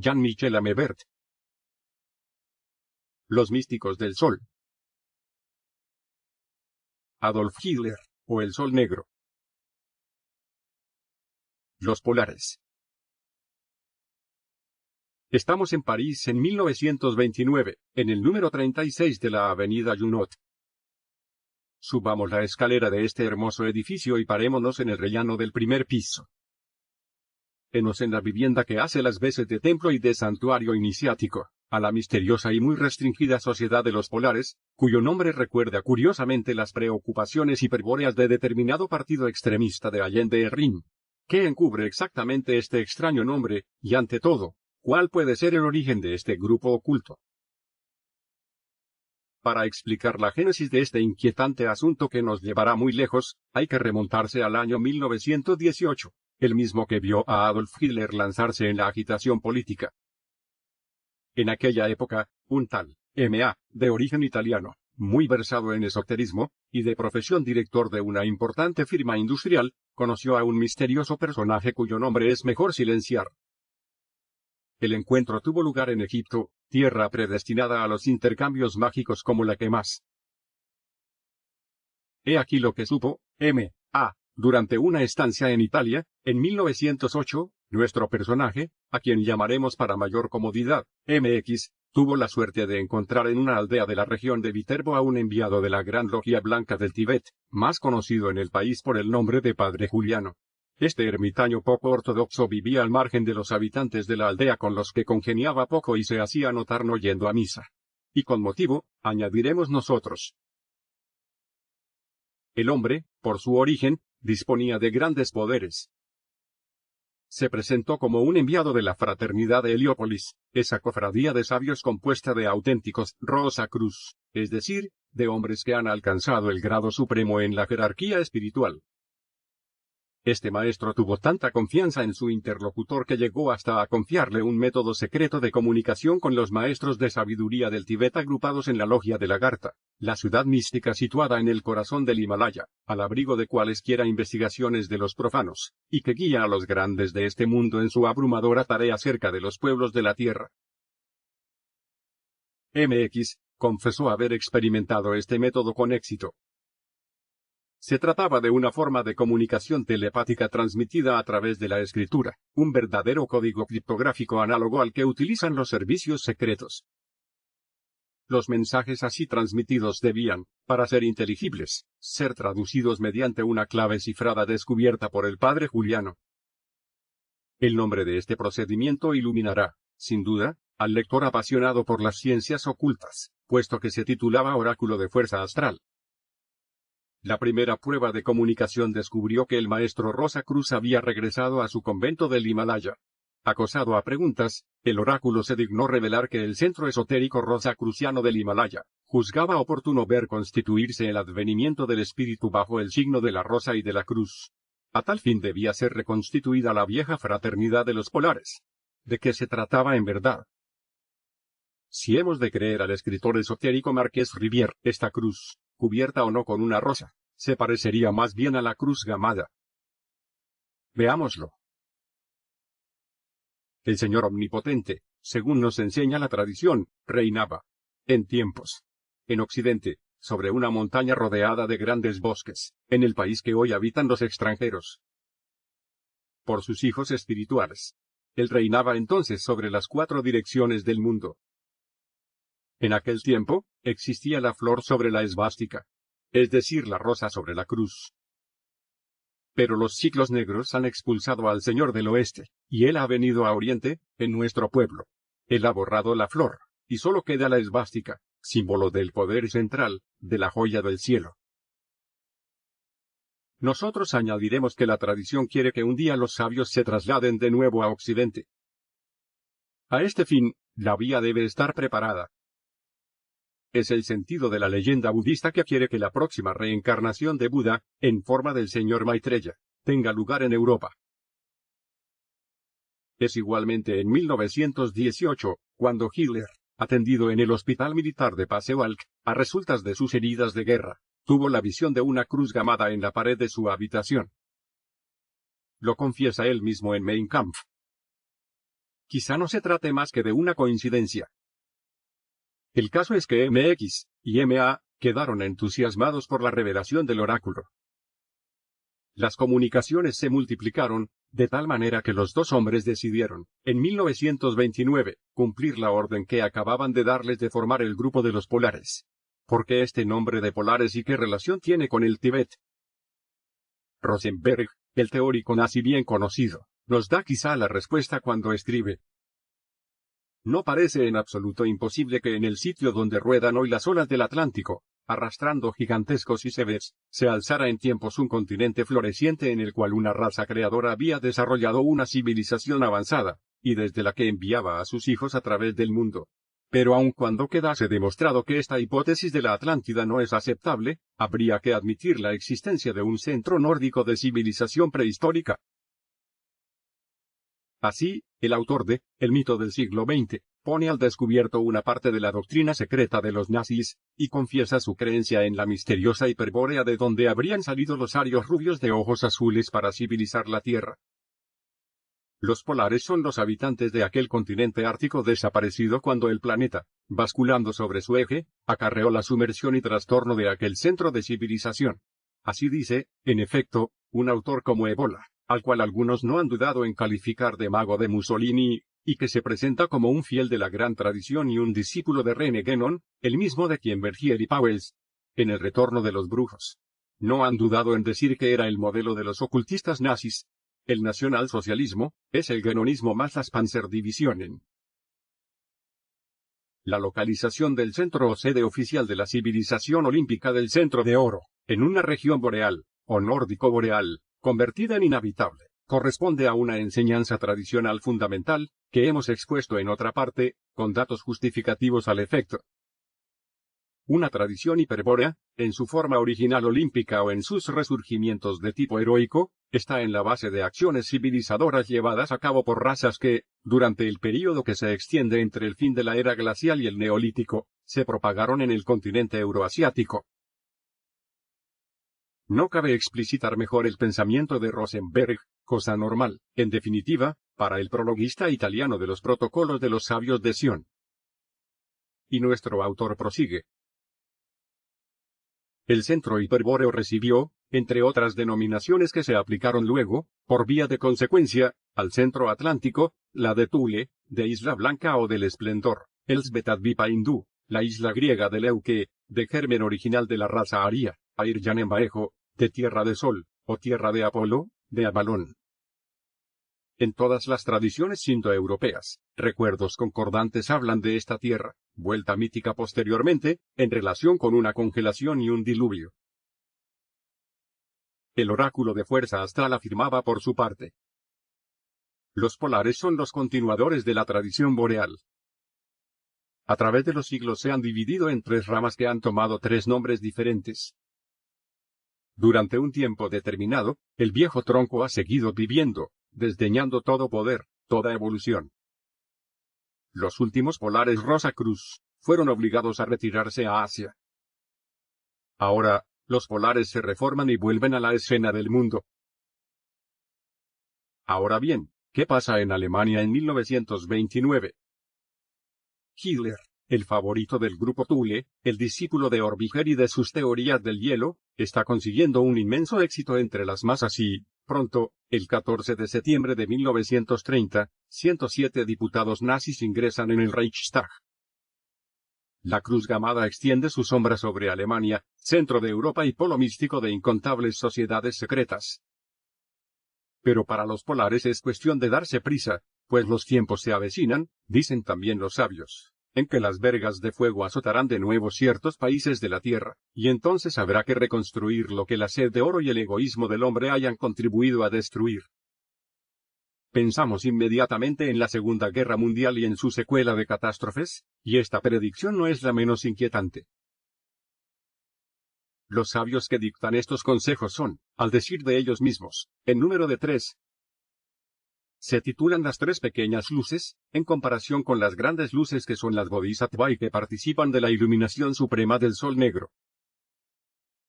Jean-Michel Amebert. Los místicos del Sol. Adolf Hitler, o el Sol Negro. Los polares. Estamos en París en 1929, en el número 36 de la avenida Junot. Subamos la escalera de este hermoso edificio y parémonos en el rellano del primer piso. Henos en la vivienda que hace las veces de templo y de santuario iniciático, a la misteriosa y muy restringida sociedad de los polares, cuyo nombre recuerda curiosamente las preocupaciones hiperbóreas de determinado partido extremista de Allende el Rin. ¿Qué encubre exactamente este extraño nombre, y ante todo, cuál puede ser el origen de este grupo oculto? Para explicar la génesis de este inquietante asunto que nos llevará muy lejos, hay que remontarse al año 1918, el mismo que vio a Adolf Hitler lanzarse en la agitación política. En aquella época, un tal M.A., de origen italiano, muy versado en esoterismo, y de profesión director de una importante firma industrial, conoció a un misterioso personaje cuyo nombre es mejor silenciar. El encuentro tuvo lugar en Egipto, tierra predestinada a los intercambios mágicos como la que más. He aquí lo que supo M.A. durante una estancia en Italia, en 1908, nuestro personaje, a quien llamaremos para mayor comodidad, MX, tuvo la suerte de encontrar en una aldea de la región de Viterbo a un enviado de la Gran Logia Blanca del Tíbet, más conocido en el país por el nombre de Padre Juliano. Este ermitaño poco ortodoxo vivía al margen de los habitantes de la aldea con los que congeniaba poco y se hacía notar no yendo a misa. Y con motivo, añadiremos nosotros. El hombre, por su origen, disponía de grandes poderes. Se presentó como un enviado de la fraternidad de Heliópolis, esa cofradía de sabios compuesta de auténticos Rosa Cruz, es decir, de hombres que han alcanzado el grado supremo en la jerarquía espiritual. Este maestro tuvo tanta confianza en su interlocutor que llegó hasta a confiarle un método secreto de comunicación con los maestros de sabiduría del Tíbet agrupados en la logia de Lagarta, la ciudad mística situada en el corazón del Himalaya, al abrigo de cualesquiera investigaciones de los profanos, y que guía a los grandes de este mundo en su abrumadora tarea cerca de los pueblos de la tierra. MX confesó haber experimentado este método con éxito. Se trataba de una forma de comunicación telepática transmitida a través de la escritura, un verdadero código criptográfico análogo al que utilizan los servicios secretos. Los mensajes así transmitidos debían, para ser inteligibles, ser traducidos mediante una clave cifrada descubierta por el padre Juliano. El nombre de este procedimiento iluminará, sin duda, al lector apasionado por las ciencias ocultas, puesto que se titulaba Oráculo de Fuerza Astral. La primera prueba de comunicación descubrió que el maestro Rosa Cruz había regresado a su convento del Himalaya. Acosado a preguntas, el oráculo se dignó revelar que el centro esotérico rosacruciano del Himalaya juzgaba oportuno ver constituirse el advenimiento del espíritu bajo el signo de la rosa y de la cruz. A tal fin debía ser reconstituida la vieja fraternidad de los polares. ¿De qué se trataba en verdad? Si hemos de creer al escritor esotérico Marqués Rivière, esta cruz, cubierta o no con una rosa, se parecería más bien a la cruz gamada. Veámoslo. El Señor Omnipotente, según nos enseña la tradición, reinaba, en tiempos, en Occidente, sobre una montaña rodeada de grandes bosques, en el país que hoy habitan los extranjeros. Por sus hijos espirituales. Él reinaba entonces sobre las 4 direcciones del mundo. En aquel tiempo, existía la flor sobre la esvástica, es decir, la rosa sobre la cruz. Pero los ciclos negros han expulsado al Señor del Oeste, y Él ha venido a Oriente, en nuestro pueblo. Él ha borrado la flor, y solo queda la esvástica, símbolo del poder central, de la joya del cielo. Nosotros añadiremos que la tradición quiere que un día los sabios se trasladen de nuevo a Occidente. A este fin, la vía debe estar preparada. Es el sentido de la leyenda budista que quiere que la próxima reencarnación de Buda, en forma del señor Maitreya, tenga lugar en Europa. Es igualmente en 1918, cuando Hitler, atendido en el hospital militar de Pasewalk, a resultas de sus heridas de guerra, tuvo la visión de una cruz gamada en la pared de su habitación. Lo confiesa él mismo en Mein Kampf. Quizá no se trate más que de una coincidencia. El caso es que MX y MA quedaron entusiasmados por la revelación del oráculo. Las comunicaciones se multiplicaron, de tal manera que los dos hombres decidieron, en 1929, cumplir la orden que acababan de darles de formar el grupo de los polares. ¿Por qué este nombre de polares y qué relación tiene con el Tíbet? Rosenberg, el teórico nazi bien conocido, nos da quizá la respuesta cuando escribe: no parece en absoluto imposible que en el sitio donde ruedan hoy las olas del Atlántico, arrastrando gigantescos icebergs, se alzara en tiempos un continente floreciente en el cual una raza creadora había desarrollado una civilización avanzada, y desde la que enviaba a sus hijos a través del mundo. Pero aun cuando quedase demostrado que esta hipótesis de la Atlántida no es aceptable, habría que admitir la existencia de un centro nórdico de civilización prehistórica. Así, el autor de El mito del siglo XX pone al descubierto una parte de la doctrina secreta de los nazis, y confiesa su creencia en la misteriosa Hiperbórea de donde habrían salido los arios rubios de ojos azules para civilizar la Tierra. Los polares son los habitantes de aquel continente ártico desaparecido cuando el planeta, basculando sobre su eje, acarreó la sumersión y trastorno de aquel centro de civilización. Así dice, en efecto, un autor como Evola, al cual algunos no han dudado en calificar de mago de Mussolini, y que se presenta como un fiel de la gran tradición y un discípulo de René Guénon, el mismo de quien Bergier y Pauwels, en El retorno de los brujos, no han dudado en decir que era el modelo de los ocultistas nazis. El nacionalsocialismo es el guénonismo más las Panzerdivisionen. La localización del centro o sede oficial de la civilización olímpica del Centro de Oro, en una región boreal, o nórdico-boreal, convertida en inhabitable, corresponde a una enseñanza tradicional fundamental, que hemos expuesto en otra parte, con datos justificativos al efecto. Una tradición hiperbórea, en su forma original olímpica o en sus resurgimientos de tipo heroico, está en la base de acciones civilizadoras llevadas a cabo por razas que, durante el período que se extiende entre el fin de la era glacial y el neolítico, se propagaron en el continente euroasiático. No cabe explicitar mejor el pensamiento de Rosenberg, cosa normal, en definitiva, para el prologuista italiano de los protocolos de los sabios de Sion. Y nuestro autor prosigue. El centro hiperbóreo recibió, entre otras denominaciones que se aplicaron luego, por vía de consecuencia, al centro atlántico, la de Thule, de Isla Blanca o del Esplendor, Elsbethadvipa hindú, la isla griega de Leuque, de germen original de la raza aria, Air-Yanembaejo, de Tierra de Sol, o Tierra de Apolo, de Avalón. En todas las tradiciones indoeuropeas, recuerdos concordantes hablan de esta tierra, vuelta mítica posteriormente, en relación con una congelación y un diluvio. El oráculo de fuerza astral afirmaba por su parte: los polares son los continuadores de la tradición boreal. A través de los siglos se han dividido en tres ramas que han tomado tres nombres diferentes. Durante un tiempo determinado, el viejo tronco ha seguido viviendo, desdeñando todo poder, toda evolución. Los últimos polares Rosacruz fueron obligados a retirarse a Asia. Ahora, los polares se reforman y vuelven a la escena del mundo. Ahora bien, ¿qué pasa en Alemania en 1929? Hitler, el favorito del grupo Thule, el discípulo de Orbiger y de sus teorías del hielo, está consiguiendo un inmenso éxito entre las masas y, pronto, el 14 de septiembre de 1930, 107 diputados nazis ingresan en el Reichstag. La cruz gamada extiende su sombra sobre Alemania, centro de Europa y polo místico de incontables sociedades secretas. Pero para los polares es cuestión de darse prisa, pues los tiempos se avecinan, dicen también los sabios, en que las vergas de fuego azotarán de nuevo ciertos países de la tierra, y entonces habrá que reconstruir lo que la sed de oro y el egoísmo del hombre hayan contribuido a destruir. Pensamos inmediatamente en la Segunda Guerra Mundial y en su secuela de catástrofes, y esta predicción no es la menos inquietante. Los sabios que dictan estos consejos son, al decir de ellos mismos, en número de 3. Se titulan las tres pequeñas luces, en comparación con las grandes luces que son las Bodhisattva y que participan de la iluminación suprema del Sol Negro.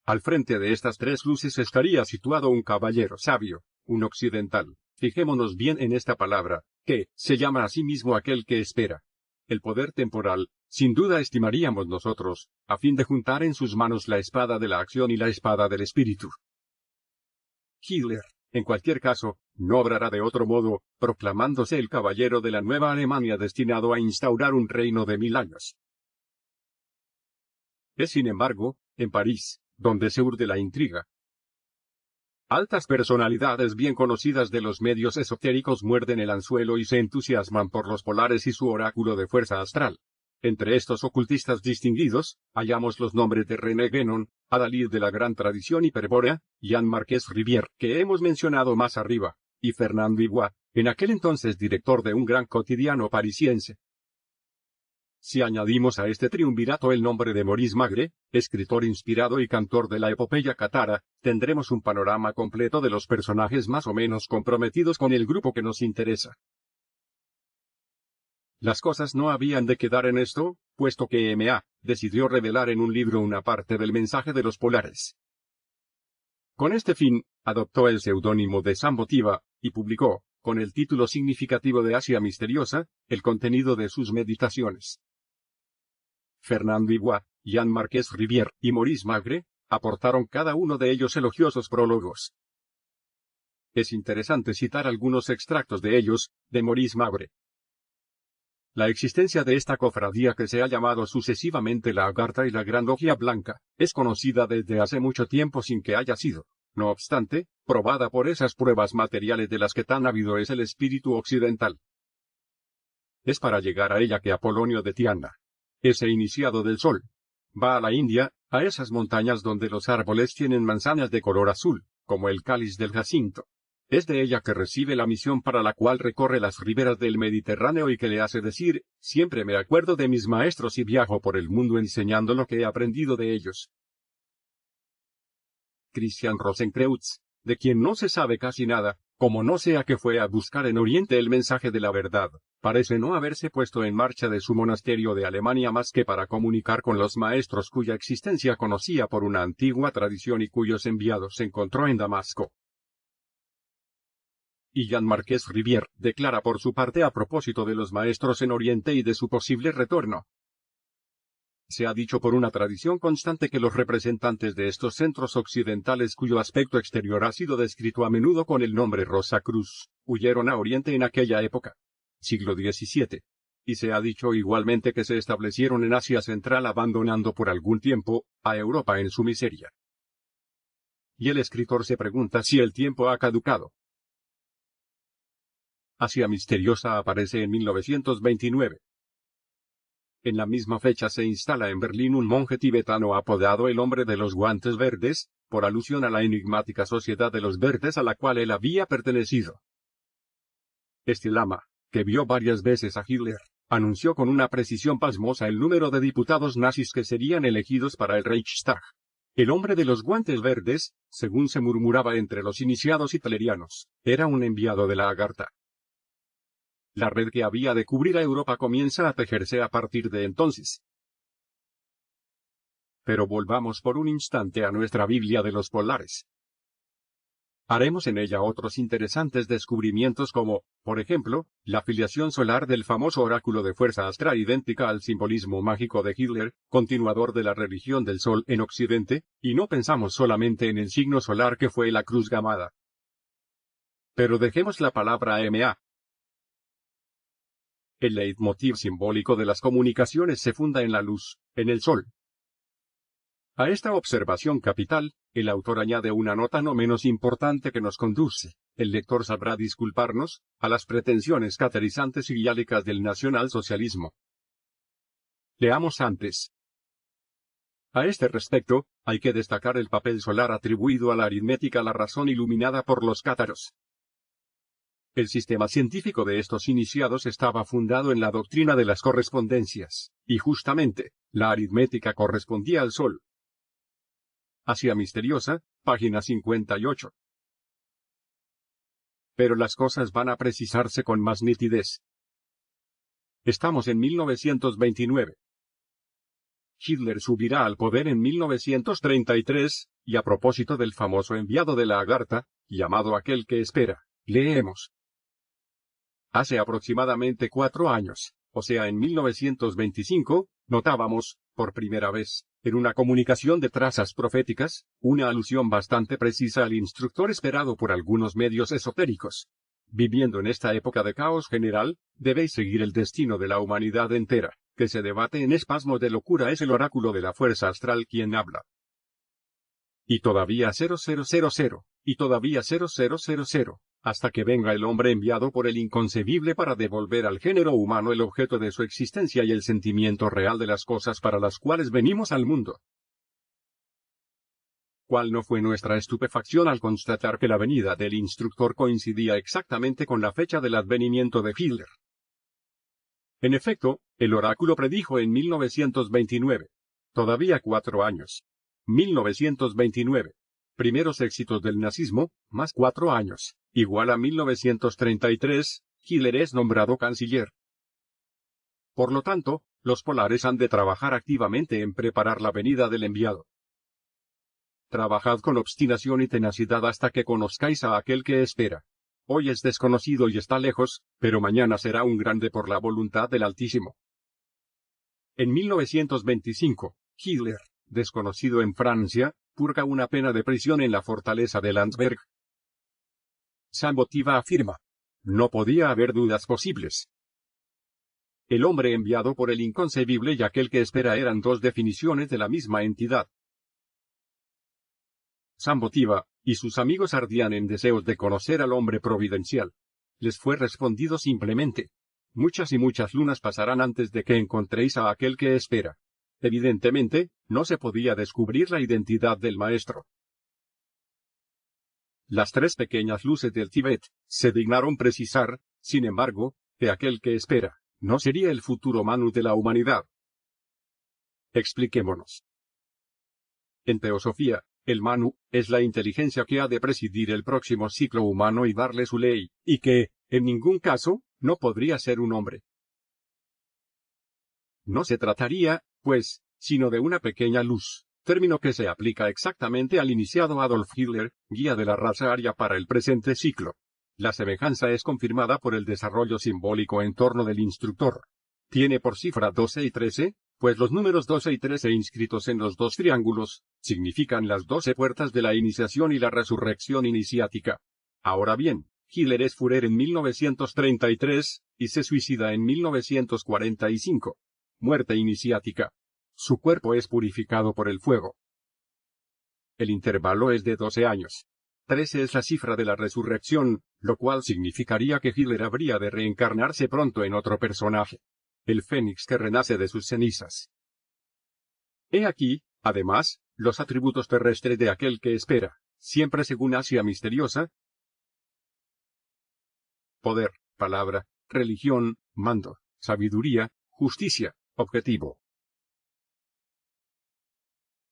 Al frente de estas tres luces estaría situado un caballero sabio, un occidental. Fijémonos bien en esta palabra, que se llama a sí mismo aquel que espera. El poder temporal, sin duda estimaríamos nosotros, a fin de juntar en sus manos la espada de la acción y la espada del espíritu. Hitler, en cualquier caso, no obrará de otro modo, proclamándose el caballero de la nueva Alemania destinado a instaurar un reino de 1000 años. Es sin embargo, en París, donde se urde la intriga. Altas personalidades bien conocidas de los medios esotéricos muerden el anzuelo y se entusiasman por los polares y su oráculo de fuerza astral. Entre estos ocultistas distinguidos, hallamos los nombres de René Guénon, adalid de la gran tradición hiperbórea, Jean Marqués Rivière, que hemos mencionado más arriba, y Fernand Vigois, en aquel entonces director de un gran cotidiano parisiense. Si añadimos a este triunvirato el nombre de Maurice Magre, escritor inspirado y cantor de la epopeya cátara, tendremos un panorama completo de los personajes más o menos comprometidos con el grupo que nos interesa. Las cosas no habían de quedar en esto, puesto que M.A. decidió revelar en un libro una parte del mensaje de los polares. Con este fin, adoptó el seudónimo de Sambotiva, y publicó, con el título significativo de Asia Misteriosa, el contenido de sus meditaciones. Fernand Vigois, Jean Marqués Rivière y Maurice Magre, aportaron cada uno de ellos elogiosos prólogos. Es interesante citar algunos extractos de ellos, de Maurice Magre. La existencia de esta cofradía que se ha llamado sucesivamente la Agartha y la Gran Logia Blanca, es conocida desde hace mucho tiempo sin que haya sido, no obstante, probada por esas pruebas materiales de las que tan ávido es el espíritu occidental. Es para llegar a ella que Apolonio de Tiana, ese iniciado del sol, va a la India, a esas montañas donde los árboles tienen manzanas de color azul, como el cáliz del jacinto. Es de ella que recibe la misión para la cual recorre las riberas del Mediterráneo y que le hace decir, siempre me acuerdo de mis maestros y viajo por el mundo enseñando lo que he aprendido de ellos. Christian Rosenkreutz, de quien no se sabe casi nada, como no sea que fue a buscar en Oriente el mensaje de la verdad, parece no haberse puesto en marcha de su monasterio de Alemania más que para comunicar con los maestros cuya existencia conocía por una antigua tradición y cuyos enviados se encontró en Damasco. Y Jean Marqués Rivière declara por su parte a propósito de los maestros en Oriente y de su posible retorno. Se ha dicho por una tradición constante que los representantes de estos centros occidentales cuyo aspecto exterior ha sido descrito a menudo con el nombre Rosacruz, huyeron a Oriente en aquella época, siglo XVII. Y se ha dicho igualmente que se establecieron en Asia Central abandonando por algún tiempo a Europa en su miseria. Y el escritor se pregunta si el tiempo ha caducado. Asia Misteriosa aparece en 1929. En la misma fecha se instala en Berlín un monje tibetano apodado el Hombre de los Guantes Verdes, por alusión a la enigmática Sociedad de los Verdes a la cual él había pertenecido. Este lama, que vio varias veces a Hitler, anunció con una precisión pasmosa el número de diputados nazis que serían elegidos para el Reichstag. El Hombre de los Guantes Verdes, según se murmuraba entre los iniciados hitlerianos, era un enviado de la Agartha. La red que había de cubrir a Europa comienza a tejerse a partir de entonces. Pero volvamos por un instante a nuestra Biblia de los polares. Haremos en ella otros interesantes descubrimientos como, por ejemplo, la filiación solar del famoso oráculo de fuerza astral idéntica al simbolismo mágico de Hitler, continuador de la religión del sol en Occidente, y no pensamos solamente en el signo solar que fue la cruz gamada. Pero dejemos la palabra M.A. El leitmotiv simbólico de las comunicaciones se funda en la luz, en el sol. A esta observación capital, el autor añade una nota no menos importante que nos conduce, el lector sabrá disculparnos, a las pretensiones caterizantes y guiálicas del nacionalsocialismo. Leamos antes. A este respecto, hay que destacar el papel solar atribuido a la aritmética, la razón iluminada por los cátaros. El sistema científico de estos iniciados estaba fundado en la doctrina de las correspondencias, y justamente, la aritmética correspondía al sol. Asia Misteriosa, página 58. Pero las cosas van a precisarse con más nitidez. Estamos en 1929. Hitler subirá al poder en 1933, y a propósito del famoso enviado de la Agartha, llamado aquel que espera, leemos. Hace aproximadamente 4 años, o sea en 1925, notábamos, por primera vez, en una comunicación de trazas proféticas, una alusión bastante precisa al instructor esperado por algunos medios esotéricos. Viviendo en esta época de caos general, debéis seguir el destino de la humanidad entera, que se debate en espasmos de locura. Es el oráculo de la fuerza astral quien habla. Y todavía 0000, y todavía 0000, hasta que venga el hombre enviado por el inconcebible para devolver al género humano el objeto de su existencia y el sentimiento real de las cosas para las cuales venimos al mundo. ¿Cuál no fue nuestra estupefacción al constatar que la venida del instructor coincidía exactamente con la fecha del advenimiento de Hitler? En efecto, el oráculo predijo en 1929. Todavía 4 años. 1929. Primeros éxitos del nazismo, más 4 años, igual a 1933, Hitler es nombrado canciller. Por lo tanto, los polares han de trabajar activamente en preparar la venida del enviado. Trabajad con obstinación y tenacidad hasta que conozcáis a aquel que espera. Hoy es desconocido y está lejos, pero mañana será un grande por la voluntad del Altísimo. En 1925, Hitler, desconocido en Francia, purga una pena de prisión en la fortaleza de Landsberg. Sambotiva afirma: no podía haber dudas posibles. El hombre enviado por el inconcebible y aquel que espera eran dos definiciones de la misma entidad. Sambotiva y sus amigos ardían en deseos de conocer al hombre providencial. Les fue respondido simplemente: muchas y muchas lunas pasarán antes de que encontréis a aquel que espera. Evidentemente, no se podía descubrir la identidad del maestro. Las 3 pequeñas luces del Tíbet se dignaron precisar, sin embargo, que aquel que espera no sería el futuro Manu de la humanidad. Expliquémonos. En teosofía, el Manu es la inteligencia que ha de presidir el próximo ciclo humano y darle su ley, y que, en ningún caso, no podría ser un hombre. No se trataría, pues, sino de una pequeña luz, término que se aplica exactamente al iniciado Adolf Hitler, guía de la raza aria para el presente ciclo. La semejanza es confirmada por el desarrollo simbólico en torno del instructor. Tiene por cifra 12 y 13, pues los números 12 y 13 inscritos en los 2 triángulos, significan las 12 puertas de la iniciación y la resurrección iniciática. Ahora bien, Hitler es Führer en 1933, y se suicida en 1945. Muerte iniciática. Su cuerpo es purificado por el fuego. El intervalo es de 12 años. 13 es la cifra de la resurrección, lo cual significaría que Hitler habría de reencarnarse pronto en otro personaje. El fénix que renace de sus cenizas. He aquí, además, los atributos terrestres de aquel que espera, siempre según Asia misteriosa: poder, palabra, religión, mando, sabiduría, justicia, objetivo.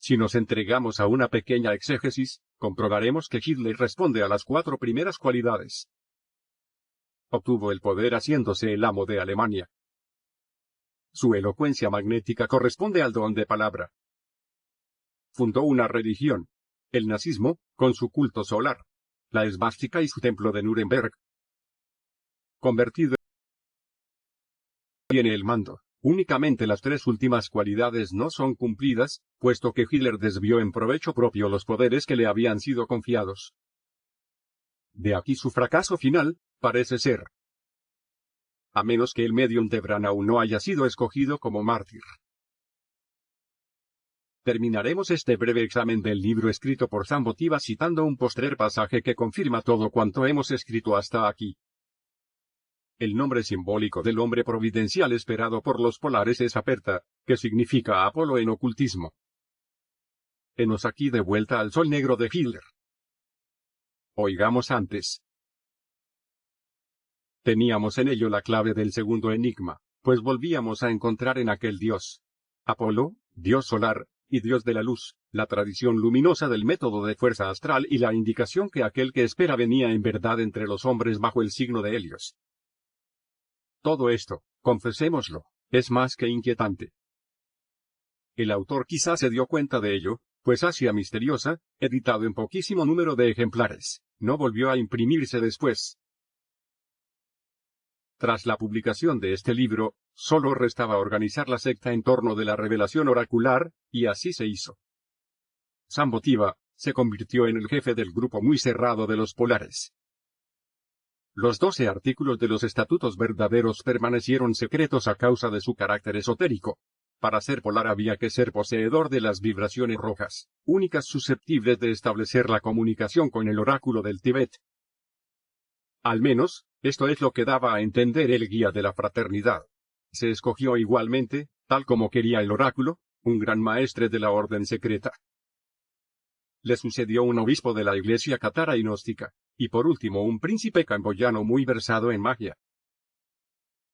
Si nos entregamos a una pequeña exégesis, comprobaremos que Hitler responde a las 4 primeras cualidades. Obtuvo el poder haciéndose el amo de Alemania. Su elocuencia magnética corresponde al don de palabra. Fundó una religión, el nazismo, con su culto solar, la esvástica y su templo de Nuremberg. Convertido, tiene el mando. Únicamente las 3 últimas cualidades no son cumplidas, puesto que Hitler desvió en provecho propio los poderes que le habían sido confiados. De aquí su fracaso final, parece ser. A menos que el medium de Branau no haya sido escogido como mártir. Terminaremos este breve examen del libro escrito por Sambotiva citando un postrer pasaje que confirma todo cuanto hemos escrito hasta aquí. El nombre simbólico del hombre providencial esperado por los polares es Aperta, que significa Apolo en ocultismo. Henos aquí de vuelta al sol negro de Hitler. Oigamos antes. Teníamos en ello la clave del segundo enigma, pues volvíamos a encontrar en aquel dios Apolo, dios solar, y dios de la luz, la tradición luminosa del método de fuerza astral y la indicación que aquel que espera venía en verdad entre los hombres bajo el signo de Helios. Todo esto, confesémoslo, es más que inquietante. El autor quizá se dio cuenta de ello, pues Asia Misteriosa, editado en poquísimo número de ejemplares, no volvió a imprimirse después. Tras la publicación de este libro, solo restaba organizar la secta en torno de la revelación oracular, y así se hizo. Sambhativa se convirtió en el jefe del grupo muy cerrado de los polares. Los 12 artículos de los estatutos verdaderos permanecieron secretos a causa de su carácter esotérico. Para ser polar había que ser poseedor de las vibraciones rojas, únicas susceptibles de establecer la comunicación con el oráculo del Tíbet. Al menos, esto es lo que daba a entender el guía de la fraternidad. Se escogió igualmente, tal como quería el oráculo, un gran maestre de la orden secreta. Le sucedió un obispo de la iglesia cátara y gnóstica, y por último un príncipe camboyano muy versado en magia.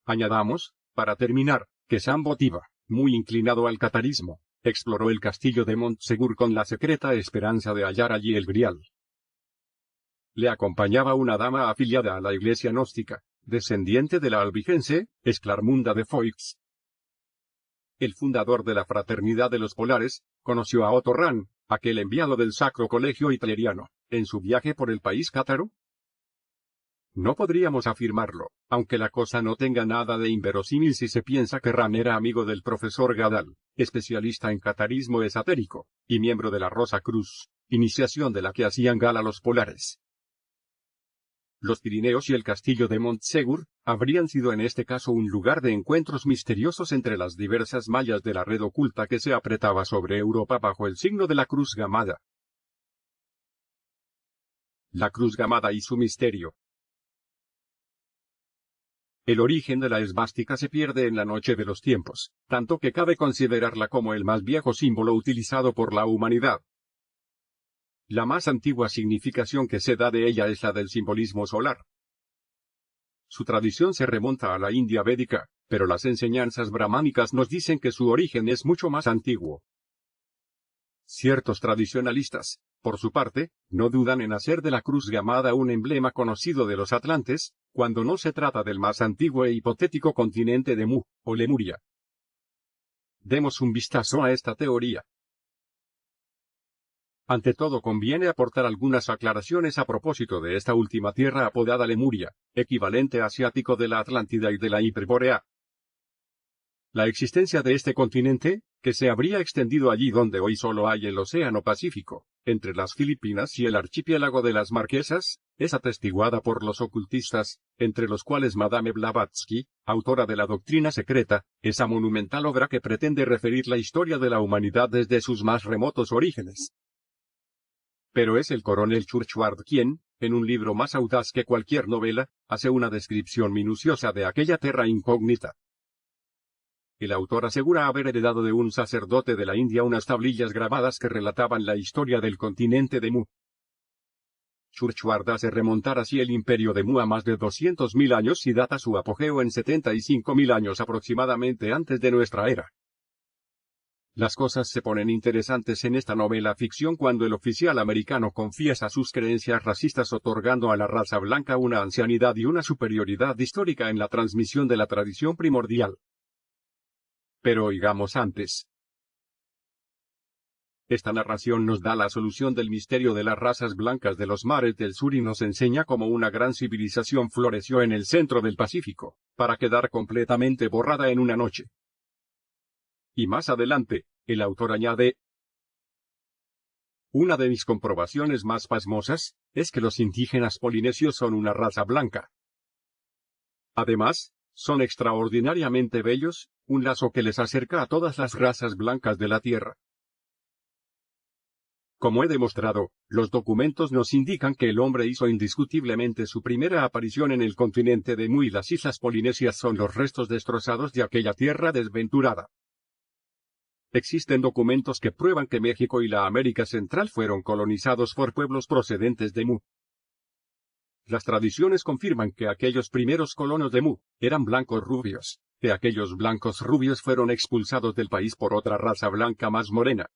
Añadamos, para terminar, que Sambhativa, muy inclinado al catarismo, exploró el castillo de Montsegur con la secreta esperanza de hallar allí el grial. Le acompañaba una dama afiliada a la iglesia gnóstica, descendiente de la albigense, Esclarmunda de Foix. El fundador de la Fraternidad de los Polares, conoció a Otto Rahn, aquel enviado del Sacro Colegio Hitleriano, en su viaje por el país cátaro. No podríamos afirmarlo, aunque la cosa no tenga nada de inverosímil si se piensa que Rahn era amigo del profesor Gadal, especialista en catarismo esotérico, y miembro de la Rosa Cruz, iniciación de la que hacían gala los polares. Los Pirineos y el castillo de Montsegur habrían sido en este caso un lugar de encuentros misteriosos entre las diversas mallas de la red oculta que se apretaba sobre Europa bajo el signo de la Cruz Gamada. La Cruz Gamada y su misterio. El origen de la esvástica se pierde en la noche de los tiempos, tanto que cabe considerarla como el más viejo símbolo utilizado por la humanidad. La más antigua significación que se da de ella es la del simbolismo solar. Su tradición se remonta a la India védica, pero las enseñanzas brahmánicas nos dicen que su origen es mucho más antiguo. Ciertos tradicionalistas, por su parte, no dudan en hacer de la cruz gamada un emblema conocido de los atlantes, cuando no se trata del más antiguo e hipotético continente de Mu, o Lemuria. Demos un vistazo a esta teoría. Ante todo conviene aportar algunas aclaraciones a propósito de esta última tierra apodada Lemuria, equivalente asiático de la Atlántida y de la Hiperbórea. La existencia de este continente, que se habría extendido allí donde hoy solo hay el Océano Pacífico, entre las Filipinas y el archipiélago de las Marquesas, es atestiguada por los ocultistas, entre los cuales Madame Blavatsky, autora de la Doctrina Secreta, esa monumental obra que pretende referir la historia de la humanidad desde sus más remotos orígenes. Pero es el coronel Churchward quien, en un libro más audaz que cualquier novela, hace una descripción minuciosa de aquella terra incógnita. El autor asegura haber heredado de un sacerdote de la India unas tablillas grabadas que relataban la historia del continente de Mu. Churchward hace remontar así el imperio de Mu a más de 200.000 años y data su apogeo en 75.000 años aproximadamente antes de nuestra era. Las cosas se ponen interesantes en esta novela ficción cuando el oficial americano confiesa sus creencias racistas otorgando a la raza blanca una ancianidad y una superioridad histórica en la transmisión de la tradición primordial. Pero oigamos antes. Esta narración nos da la solución del misterio de las razas blancas de los mares del sur y nos enseña cómo una gran civilización floreció en el centro del Pacífico, para quedar completamente borrada en una noche. Y más adelante, el autor añade: una de mis comprobaciones más pasmosas, es que los indígenas polinesios son una raza blanca. Además, son extraordinariamente bellos, un lazo que les acerca a todas las razas blancas de la Tierra. Como he demostrado, los documentos nos indican que el hombre hizo indiscutiblemente su primera aparición en el continente de Mu y las islas polinesias son los restos destrozados de aquella tierra desventurada. Existen documentos que prueban que México y la América Central fueron colonizados por pueblos procedentes de Mu. Las tradiciones confirman que aquellos primeros colonos de Mu eran blancos rubios, que aquellos blancos rubios fueron expulsados del país por otra raza blanca más morena,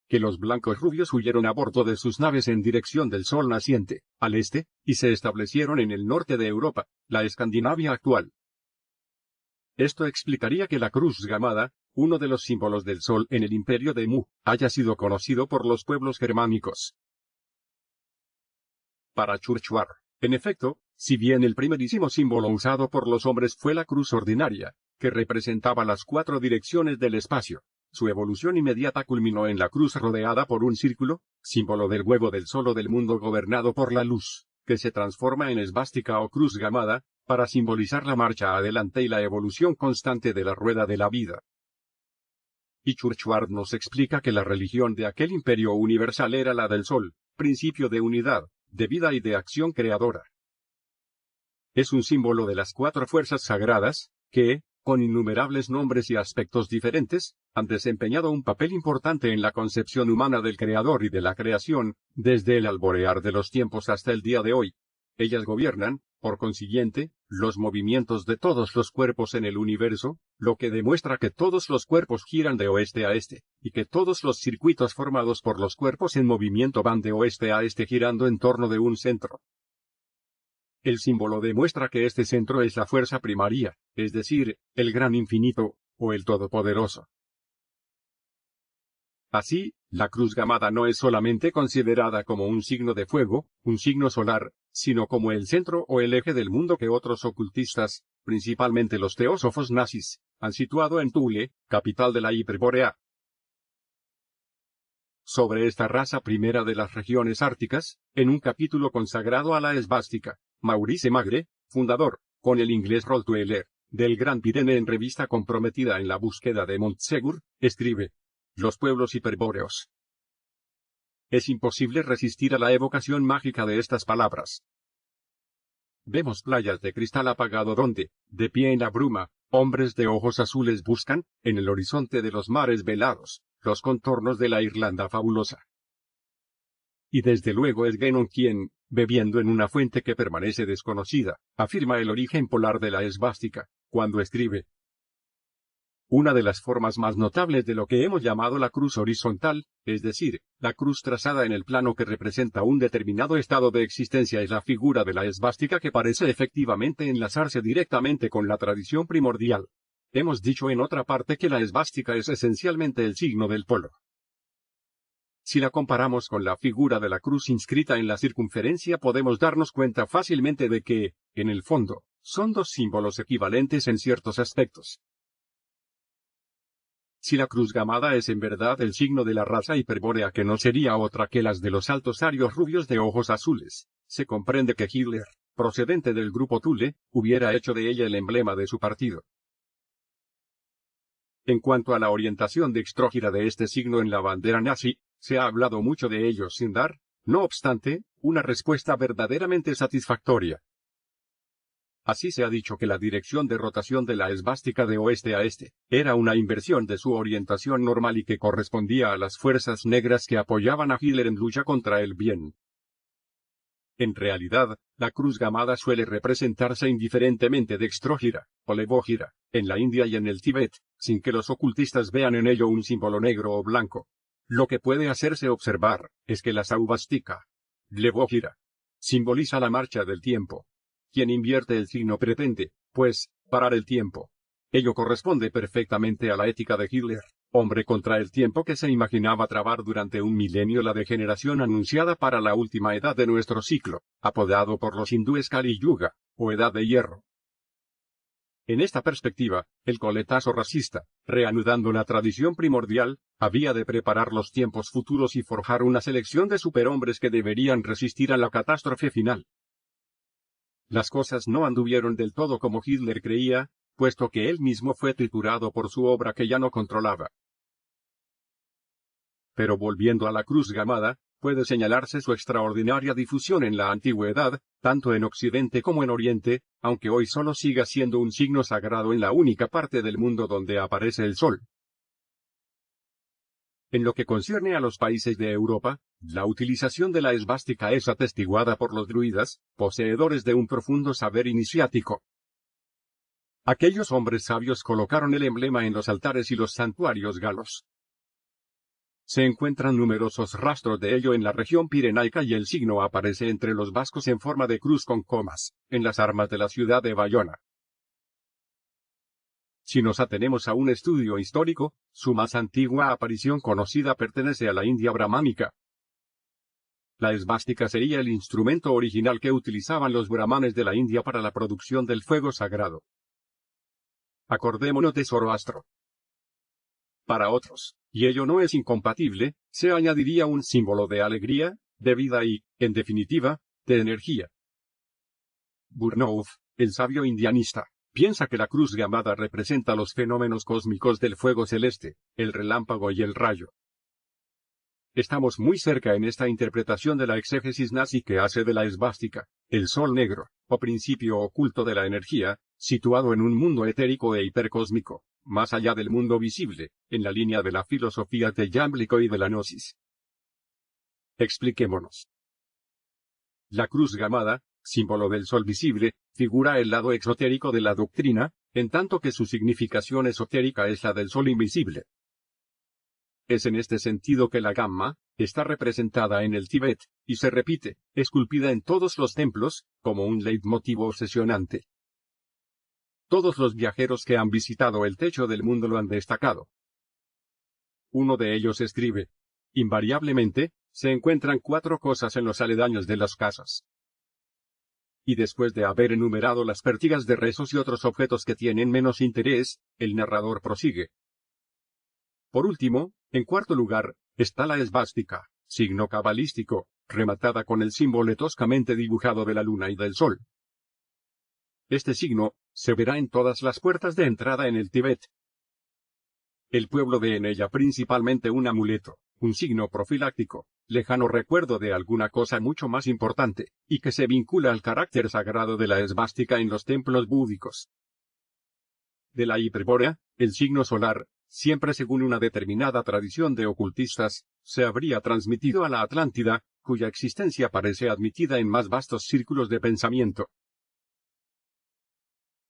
que los blancos rubios huyeron a bordo de sus naves en dirección del sol naciente, al este, y se establecieron en el norte de Europa, la Escandinavia actual. Esto explicaría que la cruz gamada, uno de los símbolos del sol en el imperio de Mu, haya sido conocido por los pueblos germánicos. Para Churchward, en efecto, Si bien el primerísimo símbolo usado por los hombres fue la cruz ordinaria, que representaba las 4 direcciones del espacio, su evolución inmediata culminó en la cruz rodeada por un círculo, símbolo del huevo del sol o del mundo gobernado por la luz, que se transforma en esvástica o cruz gamada, para simbolizar la marcha adelante y la evolución constante de la rueda de la vida. Y Churchward nos explica que la religión de aquel imperio universal era la del sol, principio de unidad, de vida y de acción creadora. Es un símbolo de las 4 fuerzas sagradas, que, con innumerables nombres y aspectos diferentes, han desempeñado un papel importante en la concepción humana del Creador y de la creación, desde el alborear de los tiempos hasta el día de hoy. Ellas gobiernan, por consiguiente, los movimientos de todos los cuerpos en el universo, lo que demuestra que todos los cuerpos giran de oeste a este, y que todos los circuitos formados por los cuerpos en movimiento van de oeste a este girando en torno de un centro. El símbolo demuestra que este centro es la fuerza primaria, es decir, el gran infinito, o el todopoderoso. Así, la cruz gamada no es solamente considerada como un signo de fuego, un signo solar, sino como el centro o el eje del mundo que otros ocultistas, principalmente los teósofos nazis, han situado en Thule, capital de la Hiperbórea. Sobre esta raza primera de las regiones árticas, en un capítulo consagrado a la esvástica, Maurice Magre, fundador, con el inglés Roltweiler, del Gran Pirene en revista comprometida en la búsqueda de Montsegur, escribe: los pueblos hiperbóreos. Es imposible resistir a la evocación mágica de estas palabras. Vemos playas de cristal apagado donde, de pie en la bruma, hombres de ojos azules buscan, en el horizonte de los mares velados, los contornos de la Irlanda fabulosa. Y desde luego es Guénon quien, bebiendo en una fuente que permanece desconocida, afirma el origen polar de la esvástica, cuando escribe: una de las formas más notables de lo que hemos llamado la cruz horizontal, es decir, la cruz trazada en el plano que representa un determinado estado de existencia, es la figura de la esvástica que parece efectivamente enlazarse directamente con la tradición primordial. Hemos dicho en otra parte que la esvástica es esencialmente el signo del polo. Si la comparamos con la figura de la cruz inscrita en la circunferencia, podemos darnos cuenta fácilmente de que, en el fondo, son 2 símbolos equivalentes en ciertos aspectos. Si la cruz gamada es en verdad el signo de la raza hiperbórea, que no sería otra que las de los altos arios rubios de ojos azules, se comprende que Hitler, procedente del grupo Thule, hubiera hecho de ella el emblema de su partido. En cuanto a la orientación dextrógira de este signo en la bandera nazi, se ha hablado mucho de ello sin dar, no obstante, una respuesta verdaderamente satisfactoria. Así se ha dicho que la dirección de rotación de la esvástica de oeste a este era una inversión de su orientación normal y que correspondía a las fuerzas negras que apoyaban a Hitler en lucha contra el bien. En realidad, la cruz gamada suele representarse indiferentemente dextrógira o levógira, en la India y en el Tíbet, sin que los ocultistas vean en ello un símbolo negro o blanco. Lo que puede hacerse observar es que la svástica, levógira, simboliza la marcha del tiempo. Quien invierte el signo pretende, pues, parar el tiempo. Ello corresponde perfectamente a la ética de Hitler, hombre contra el tiempo, que se imaginaba trabar durante un milenio la degeneración anunciada para la última edad de nuestro ciclo, apodado por los hindúes Kali Yuga, o Edad de Hierro. En esta perspectiva, el coletazo racista, reanudando la tradición primordial, había de preparar los tiempos futuros y forjar una selección de superhombres que deberían resistir a la catástrofe final. Las cosas no anduvieron del todo como Hitler creía, puesto que él mismo fue triturado por su obra que ya no controlaba. Pero volviendo a la cruz gamada, puede señalarse su extraordinaria difusión en la antigüedad, tanto en Occidente como en Oriente, aunque hoy solo siga siendo un signo sagrado en la única parte del mundo donde aparece el sol. En lo que concierne a los países de Europa, la utilización de la esvástica es atestiguada por los druidas, poseedores de un profundo saber iniciático. Aquellos hombres sabios colocaron el emblema en los altares y los santuarios galos. Se encuentran numerosos rastros de ello en la región pirenaica y el signo aparece entre los vascos en forma de cruz con comas, en las armas de la ciudad de Bayona. Si nos atenemos a un estudio histórico, su más antigua aparición conocida pertenece a la India brahmánica. la esvástica sería el instrumento original que utilizaban los brahmanes de la India para la producción del fuego sagrado. Acordémonos de Zoroastro. Para otros, y ello no es incompatible, se añadiría un símbolo de alegría, de vida y, en definitiva, de energía. Burnouf, el sabio indianista, piensa que la cruz gamada representa los fenómenos cósmicos del fuego celeste, el relámpago y el rayo. Estamos muy cerca en esta interpretación de la exégesis nazi que hace de la esvástica, el sol negro, o principio oculto de la energía, situado en un mundo etérico e hipercósmico, más allá del mundo visible, en la línea de la filosofía teyámblico y de la gnosis. Expliquémonos. La cruz gamada, símbolo del sol visible, figura el lado exotérico de la doctrina, en tanto que su significación esotérica es la del sol invisible. Es en este sentido que la gamma está representada en el Tíbet, y se repite, esculpida en todos los templos, como un leitmotiv obsesionante. Todos los viajeros que han visitado el techo del mundo lo han destacado. Uno de ellos escribe: invariablemente, se encuentran 4 cosas en los aledaños de las casas. Y después de haber enumerado las pértigas de rezos y otros objetos que tienen menos interés, el narrador prosigue. Por último, en cuarto lugar, está la esvástica, signo cabalístico, rematada con el símbolo toscamente dibujado de la luna y del sol. Este signo se verá en todas las puertas de entrada en el Tíbet. El pueblo ve en ella principalmente un amuleto, un signo profiláctico, lejano recuerdo de alguna cosa mucho más importante, y que se vincula al carácter sagrado de la esvástica en los templos búdicos. De la hipérbórea, el signo solar, siempre según una determinada tradición de ocultistas, se habría transmitido a la Atlántida, cuya existencia parece admitida en más vastos círculos de pensamiento.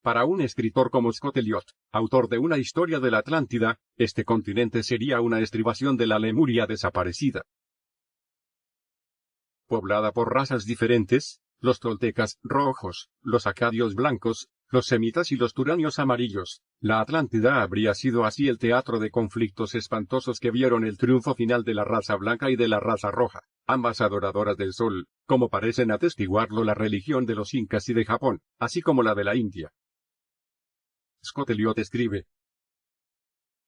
Para un escritor como Scott Elliot, autor de una historia de la Atlántida, este continente sería una estribación de la Lemuria desaparecida. Poblada por razas diferentes, los toltecas rojos, los acadios blancos, los semitas y los turanios amarillos, la Atlántida habría sido así el teatro de conflictos espantosos que vieron el triunfo final de la raza blanca y de la raza roja, ambas adoradoras del sol, como parecen atestiguarlo la religión de los incas y de Japón, así como la de la India. Scott Elliot escribe: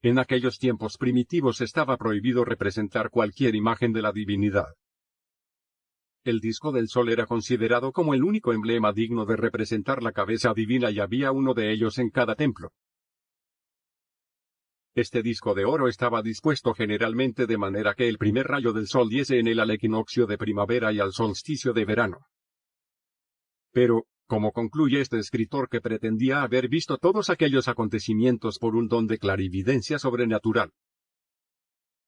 en aquellos tiempos primitivos estaba prohibido representar cualquier imagen de la divinidad. El disco del sol era considerado como el único emblema digno de representar la cabeza divina y había uno de ellos en cada templo. Este disco de oro estaba dispuesto generalmente de manera que el primer rayo del sol diese en él al equinoccio de primavera y al solsticio de verano. Pero, como concluye este escritor que pretendía haber visto todos aquellos acontecimientos por un don de clarividencia sobrenatural.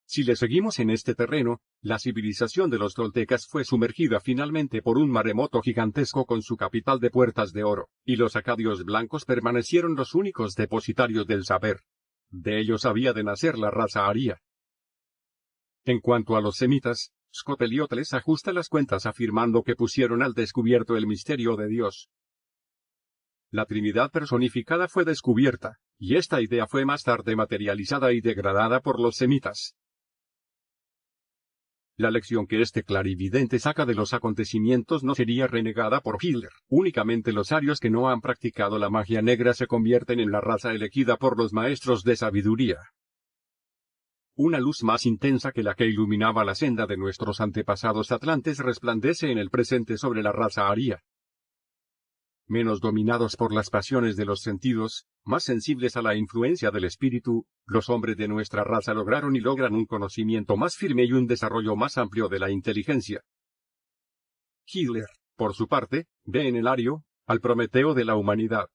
Si le seguimos en este terreno, la civilización de los toltecas fue sumergida finalmente por un maremoto gigantesco con su capital de puertas de oro, y los acadios blancos permanecieron los únicos depositarios del saber. De ellos había de nacer la raza aria. En cuanto a los semitas, Scott Elliot les ajusta las cuentas afirmando que pusieron al descubierto el misterio de Dios. La Trinidad personificada fue descubierta, y esta idea fue más tarde materializada y degradada por los semitas. La lección que este clarividente saca de los acontecimientos no sería renegada por Hitler. Únicamente los arios que no han practicado la magia negra se convierten en la raza elegida por los maestros de sabiduría. Una luz más intensa que la que iluminaba la senda de nuestros antepasados atlantes resplandece en el presente sobre la raza aria. Menos dominados por las pasiones de los sentidos, más sensibles a la influencia del espíritu, los hombres de nuestra raza lograron y logran un conocimiento más firme y un desarrollo más amplio de la inteligencia. Hitler, por su parte, ve en el ario al Prometeo de la humanidad.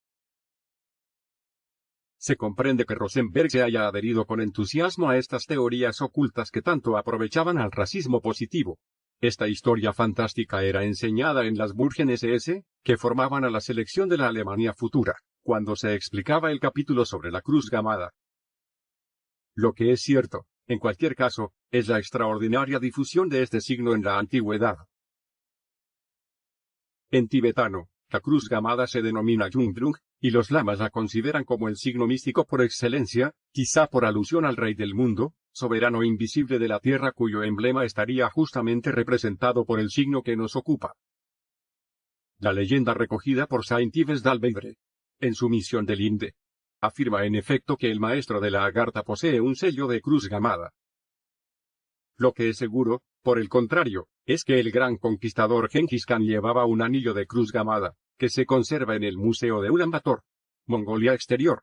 Se comprende que Rosenberg se haya adherido con entusiasmo a estas teorías ocultas que tanto aprovechaban al racismo positivo. Esta historia fantástica era enseñada en las Burgen-SS, que formaban a la selección de la Alemania futura, cuando se explicaba el capítulo sobre la cruz gamada. Lo que es cierto, en cualquier caso, es la extraordinaria difusión de este signo en la antigüedad. En tibetano, la cruz gamada se denomina Yungdrung, y los lamas la consideran como el signo místico por excelencia, quizá por alusión al rey del mundo, soberano invisible de la tierra cuyo emblema estaría justamente representado por el signo que nos ocupa. La leyenda recogida por Saint-Yves d'Albedre, en su misión del Inde, afirma en efecto que el maestro de la Agartha posee un sello de cruz gamada. Lo que es seguro, por el contrario, es que el gran conquistador Genghis Khan llevaba un anillo de cruz gamada, que se conserva en el Museo de Ulaanbaatar, Mongolia Exterior.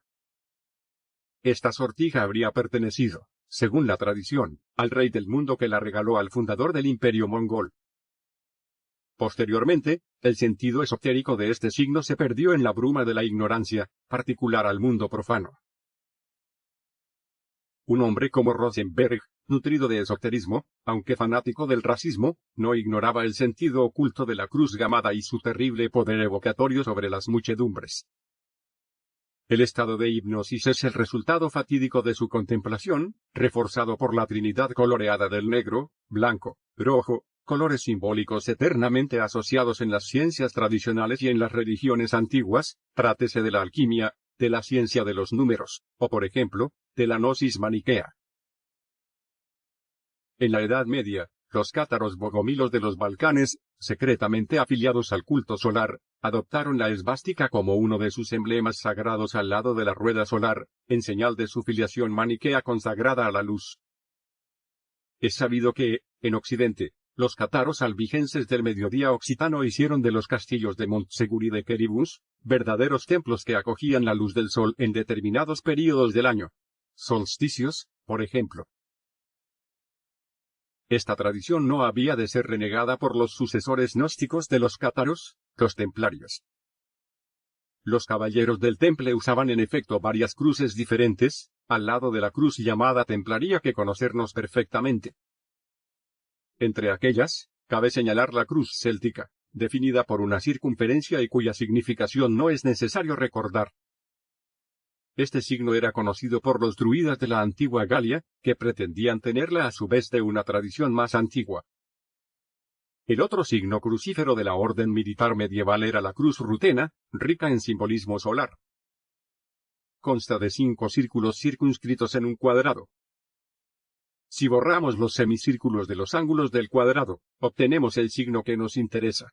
Esta sortija habría pertenecido, según la tradición, al rey del mundo que la regaló al fundador del imperio mongol. Posteriormente, el sentido esotérico de este signo se perdió en la bruma de la ignorancia, particular al mundo profano. Un hombre como Rosenberg, nutrido de esoterismo, aunque fanático del racismo, no ignoraba el sentido oculto de la cruz gamada y su terrible poder evocatorio sobre las muchedumbres. El estado de hipnosis es el resultado fatídico de su contemplación, reforzado por la trinidad coloreada del negro, blanco, rojo, colores simbólicos eternamente asociados en las ciencias tradicionales y en las religiones antiguas, trátese de la alquimia, de la ciencia de los números, o por ejemplo, de la gnosis maniquea. En la Edad Media, los cátaros bogomilos de los Balcanes, secretamente afiliados al culto solar, adoptaron la esvástica como uno de sus emblemas sagrados al lado de la rueda solar, en señal de su filiación maniquea consagrada a la luz. Es sabido que, en Occidente, los cátaros albigenses del mediodía occitano hicieron de los castillos de Montsegur y de Queribus, verdaderos templos que acogían la luz del sol en determinados períodos del año. Solsticios, por ejemplo. Esta tradición no había de ser renegada por los sucesores gnósticos de los cátaros, los templarios. Los caballeros del temple usaban en efecto varias cruces diferentes, al lado de la cruz llamada templaría que conocernos perfectamente. Entre aquellas, cabe señalar la cruz céltica, definida por una circunferencia y cuya significación no es necesario recordar. Este signo era conocido por los druidas de la antigua Galia, que pretendían tenerla a su vez de una tradición más antigua. El otro signo crucífero de la orden militar medieval era la cruz rutena, rica en simbolismo solar. Consta de 5 círculos circunscritos en un cuadrado. Si borramos los semicírculos de los ángulos del cuadrado, obtenemos el signo que nos interesa.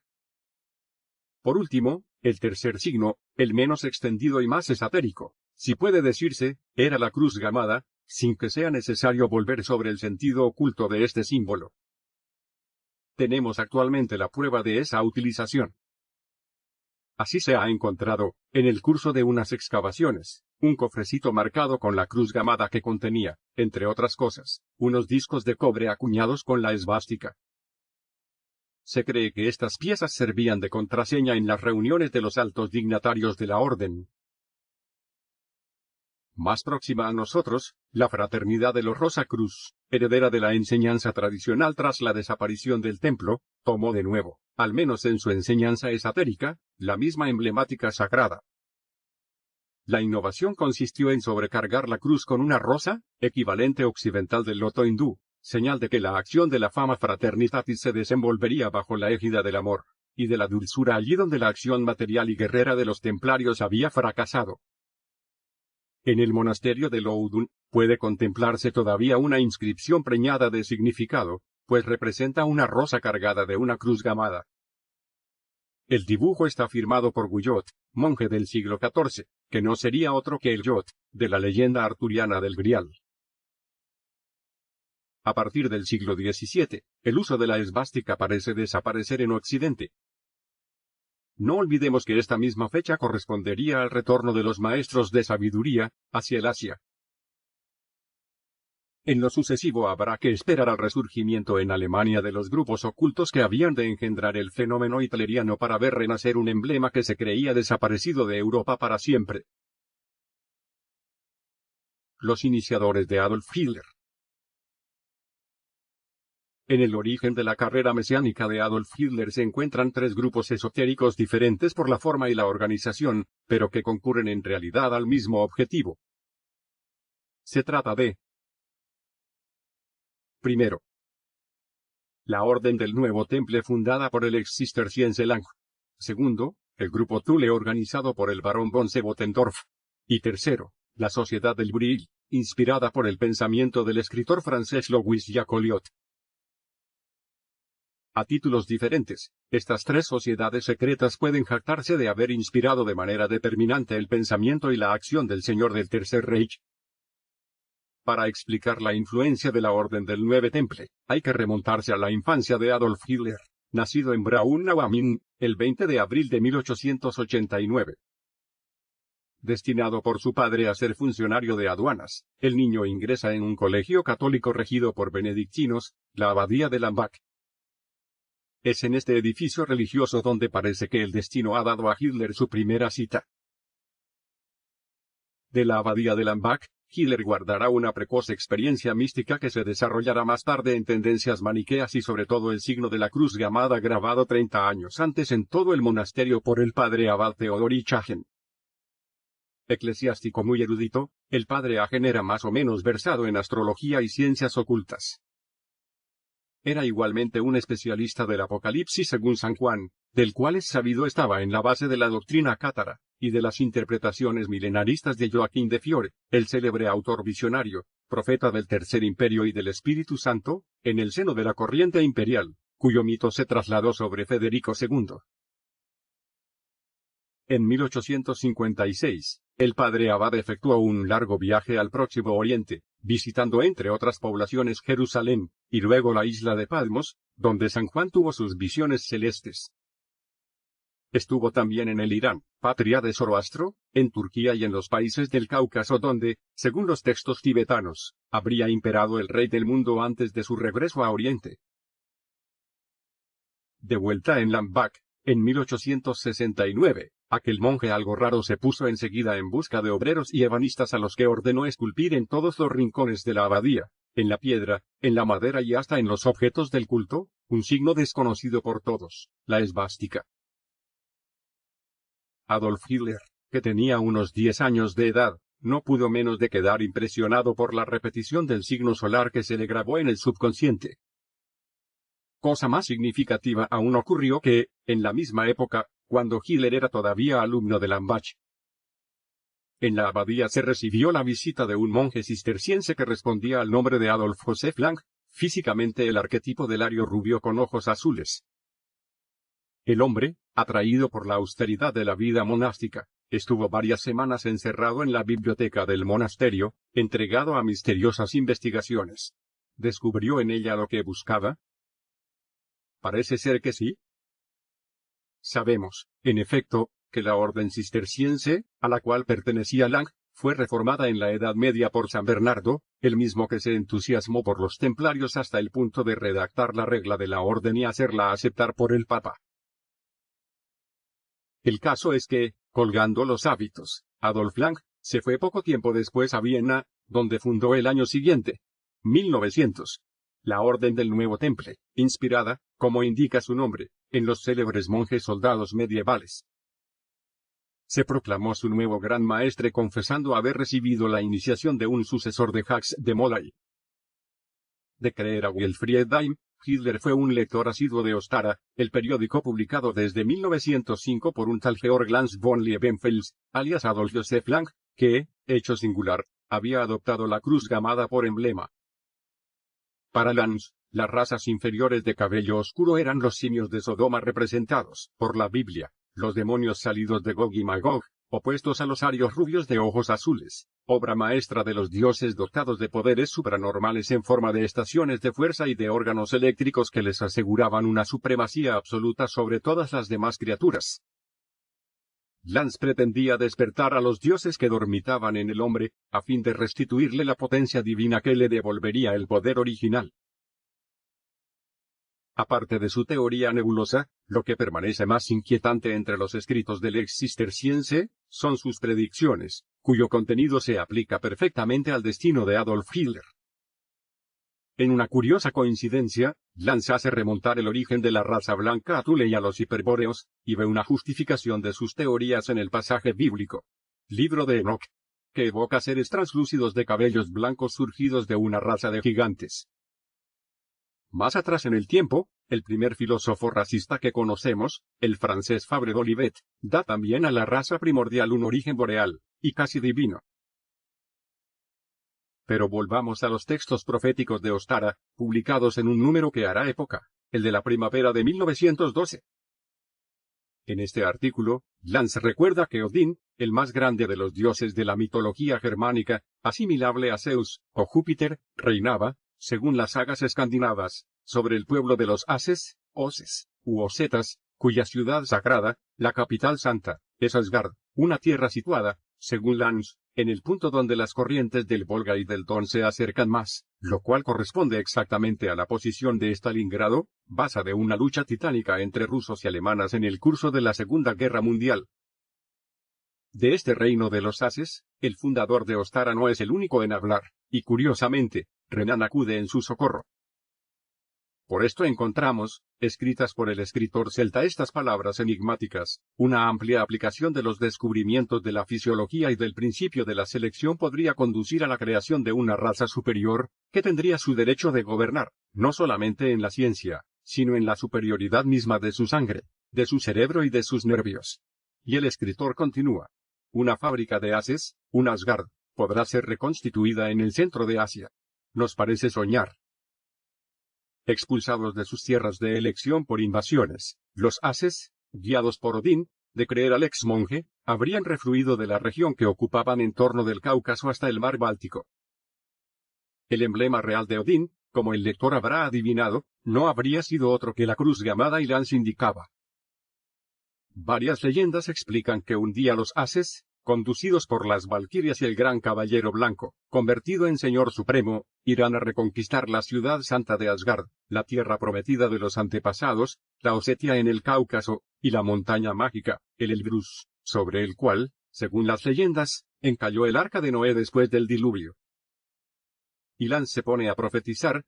Por último, el tercer signo, el menos extendido y más esotérico, si puede decirse, era la cruz gamada, sin que sea necesario volver sobre el sentido oculto de este símbolo. Tenemos actualmente la prueba de esa utilización. Así se ha encontrado, en el curso de unas excavaciones, un cofrecito marcado con la cruz gamada que contenía, entre otras cosas, unos discos de cobre acuñados con la esvástica. Se cree que estas piezas servían de contraseña en las reuniones de los altos dignatarios de la orden. Más próxima a nosotros, la Fraternidad de los Rosacruz, heredera de la enseñanza tradicional tras la desaparición del templo, tomó de nuevo, al menos en su enseñanza esotérica, la misma emblemática sagrada. La innovación consistió en sobrecargar la cruz con una rosa, equivalente occidental del loto hindú, señal de que la acción de la Fama Fraternitatis se desenvolvería bajo la égida del amor y de la dulzura allí donde la acción material y guerrera de los templarios había fracasado. En el monasterio de Loudun, puede contemplarse todavía una inscripción preñada de significado, pues representa una rosa cargada de una cruz gamada. El dibujo está firmado por Guyot, monje del siglo XIV, que no sería otro que el Yot, de la leyenda arturiana del Grial. A partir del siglo XVII, el uso de la esvástica parece desaparecer en Occidente. No olvidemos que esta misma fecha correspondería al retorno de los maestros de sabiduría, hacia el Asia. En lo sucesivo habrá que esperar al resurgimiento en Alemania de los grupos ocultos que habían de engendrar el fenómeno hitleriano para ver renacer un emblema que se creía desaparecido de Europa para siempre. Los iniciadores de Adolf Hitler. En el origen de la carrera mesiánica de Adolf Hitler se encuentran 3 grupos esotéricos diferentes por la forma y la organización, pero que concurren en realidad al mismo objetivo. Se trata de: primero, la Orden del Nuevo Temple fundada por el ex cisterciense Lang. Segundo, el grupo Thule organizado por el barón von Sebottendorf. Y tercero, la Sociedad del Brill, inspirada por el pensamiento del escritor francés Louis Jacoliot. A títulos diferentes, estas tres sociedades secretas pueden jactarse de haber inspirado de manera determinante el pensamiento y la acción del Señor del Tercer Reich. Para explicar la influencia de la Orden del Nueve Temple, hay que remontarse a la infancia de Adolf Hitler, nacido en Braunau am Inn, el 20 de abril de 1889. Destinado por su padre a ser funcionario de aduanas, el niño ingresa en un colegio católico regido por benedictinos, la Abadía de Lambach. Es en este edificio religioso donde parece que el destino ha dado a Hitler su primera cita. De la Abadía de Lambach, Hitler guardará una precoz experiencia mística que se desarrollará más tarde en tendencias maniqueas y sobre todo el signo de la cruz gamada grabado 30 años antes en todo el monasterio por el padre abad Theodorich Hagen. Eclesiástico muy erudito, el padre Hagen era más o menos versado en astrología y ciencias ocultas. Era igualmente un especialista del Apocalipsis según San Juan, del cual es sabido estaba en la base de la doctrina cátara, y de las interpretaciones milenaristas de Joaquín de Fiore, el célebre autor visionario, profeta del Tercer Imperio y del Espíritu Santo, en el seno de la corriente imperial, cuyo mito se trasladó sobre Federico II. En 1856, el padre abad efectuó un largo viaje al Próximo Oriente, visitando entre otras poblaciones Jerusalén, y luego la isla de Patmos, donde San Juan tuvo sus visiones celestes. Estuvo también en el Irán, patria de Zoroastro, en Turquía y en los países del Cáucaso donde, según los textos tibetanos, habría imperado el rey del mundo antes de su regreso a Oriente. De vuelta en Lambach, en 1869, aquel monje algo raro se puso enseguida en busca de obreros y ebanistas a los que ordenó esculpir en todos los rincones de la abadía, en la piedra, en la madera y hasta en los objetos del culto, un signo desconocido por todos, la esvástica. Adolf Hitler, que tenía unos 10 años de edad, no pudo menos de quedar impresionado por la repetición del signo solar que se le grabó en el subconsciente. Cosa más significativa aún ocurrió que, en la misma época, cuando Hitler era todavía alumno de Lambach, en la abadía se recibió la visita de un monje cisterciense que respondía al nombre de Adolf Joseph Lang, físicamente el arquetipo del ario rubio con ojos azules. El hombre, atraído por la austeridad de la vida monástica, estuvo varias semanas encerrado en la biblioteca del monasterio, entregado a misteriosas investigaciones. ¿Descubrió en ella lo que buscaba? Parece ser que sí. Sabemos, en efecto, que la orden cisterciense, a la cual pertenecía Lang, fue reformada en la Edad Media por San Bernardo, el mismo que se entusiasmó por los templarios hasta el punto de redactar la regla de la orden y hacerla aceptar por el Papa. El caso es que, colgando los hábitos, Adolf Lang se fue poco tiempo después a Viena, donde fundó el año siguiente, 1900, la Orden del Nuevo Temple, inspirada, como indica su nombre, en los célebres monjes soldados medievales. Se proclamó su nuevo gran maestre confesando haber recibido la iniciación de un sucesor de Jacques de Molay. De creer a Wilfried Daim, Hitler fue un lector asiduo de Ostara, el periódico publicado desde 1905 por un tal Georg Lanz von Liebenfels, alias Adolf Joseph Lang, que, hecho singular, había adoptado la cruz gamada por emblema. Para Lanz, las razas inferiores de cabello oscuro eran los simios de Sodoma representados, por la Biblia, los demonios salidos de Gog y Magog, opuestos a los arios rubios de ojos azules, obra maestra de los dioses dotados de poderes supranormales en forma de estaciones de fuerza y de órganos eléctricos que les aseguraban una supremacía absoluta sobre todas las demás criaturas. Lanz pretendía despertar a los dioses que dormitaban en el hombre, a fin de restituirle la potencia divina que le devolvería el poder original. Aparte de su teoría nebulosa, lo que permanece más inquietante entre los escritos del ex cisterciense, son sus predicciones, cuyo contenido se aplica perfectamente al destino de Adolf Hitler. En una curiosa coincidencia, Lanz hace remontar el origen de la raza blanca a Thule y a los hiperbóreos, y ve una justificación de sus teorías en el pasaje bíblico. Libro de Enoch, que evoca seres translúcidos de cabellos blancos surgidos de una raza de gigantes. Más atrás en el tiempo, el primer filósofo racista que conocemos, el francés Fabre d'Olivet, da también a la raza primordial un origen boreal, y casi divino. Pero volvamos a los textos proféticos de Ostara, publicados en un número que hará época, el de la primavera de 1912. En este artículo, Lance recuerda que Odín, el más grande de los dioses de la mitología germánica, asimilable a Zeus o Júpiter, reinaba, según las sagas escandinavas, sobre el pueblo de los Ases, Oses, u Osetas, cuya ciudad sagrada, la capital santa, es Asgard, una tierra situada, según Lance, en el punto donde las corrientes del Volga y del Don se acercan más, lo cual corresponde exactamente a la posición de Stalingrado, base de una lucha titánica entre rusos y alemanas en el curso de la Segunda Guerra Mundial. De este reino de los Ases, el fundador de Ostara no es el único en hablar, y curiosamente, Renan acude en su socorro. Por esto encontramos, escritas por el escritor celta estas palabras enigmáticas: una amplia aplicación de los descubrimientos de la fisiología y del principio de la selección podría conducir a la creación de una raza superior, que tendría su derecho de gobernar, no solamente en la ciencia, sino en la superioridad misma de su sangre, de su cerebro y de sus nervios. Y el escritor continúa: una fábrica de Ases, un Asgard, podrá ser reconstituida en el centro de Asia. Nos parece soñar. Expulsados de sus tierras de elección por invasiones, los Ases, guiados por Odín, de creer al ex monje, habrían refluido de la región que ocupaban en torno del Cáucaso hasta el mar Báltico. El emblema real de Odín, como el lector habrá adivinado, no habría sido otro que la cruz llamada y Lance indicaba. Varias leyendas explican que un día los Ases, conducidos por las valquirias y el gran caballero blanco, convertido en señor supremo, irán a reconquistar la ciudad santa de Asgard, la tierra prometida de los antepasados, la Osetia en el Cáucaso, y la montaña mágica, el Elbrus, sobre el cual, según las leyendas, encalló el arca de Noé después del diluvio. Y Lance se pone a profetizar: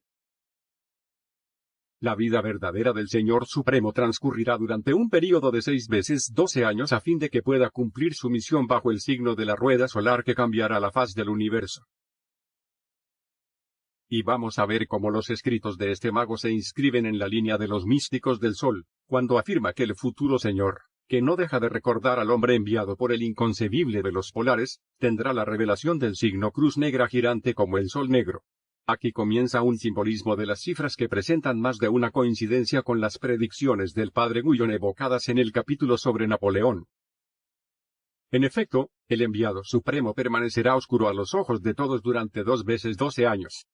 la vida verdadera del Señor Supremo transcurrirá durante un período de 6 veces 12 años a fin de que pueda cumplir su misión bajo el signo de la rueda solar que cambiará la faz del universo. Y vamos a ver cómo los escritos de este mago se inscriben en la línea de los místicos del Sol, cuando afirma que el futuro Señor, que no deja de recordar al hombre enviado por el inconcebible de los polares, tendrá la revelación del signo cruz negra girante como el Sol negro. Aquí comienza un simbolismo de las cifras que presentan más de una coincidencia con las predicciones del padre Guyon evocadas en el capítulo sobre Napoleón. En efecto, el enviado supremo permanecerá oscuro a los ojos de todos durante 2 veces 12 años.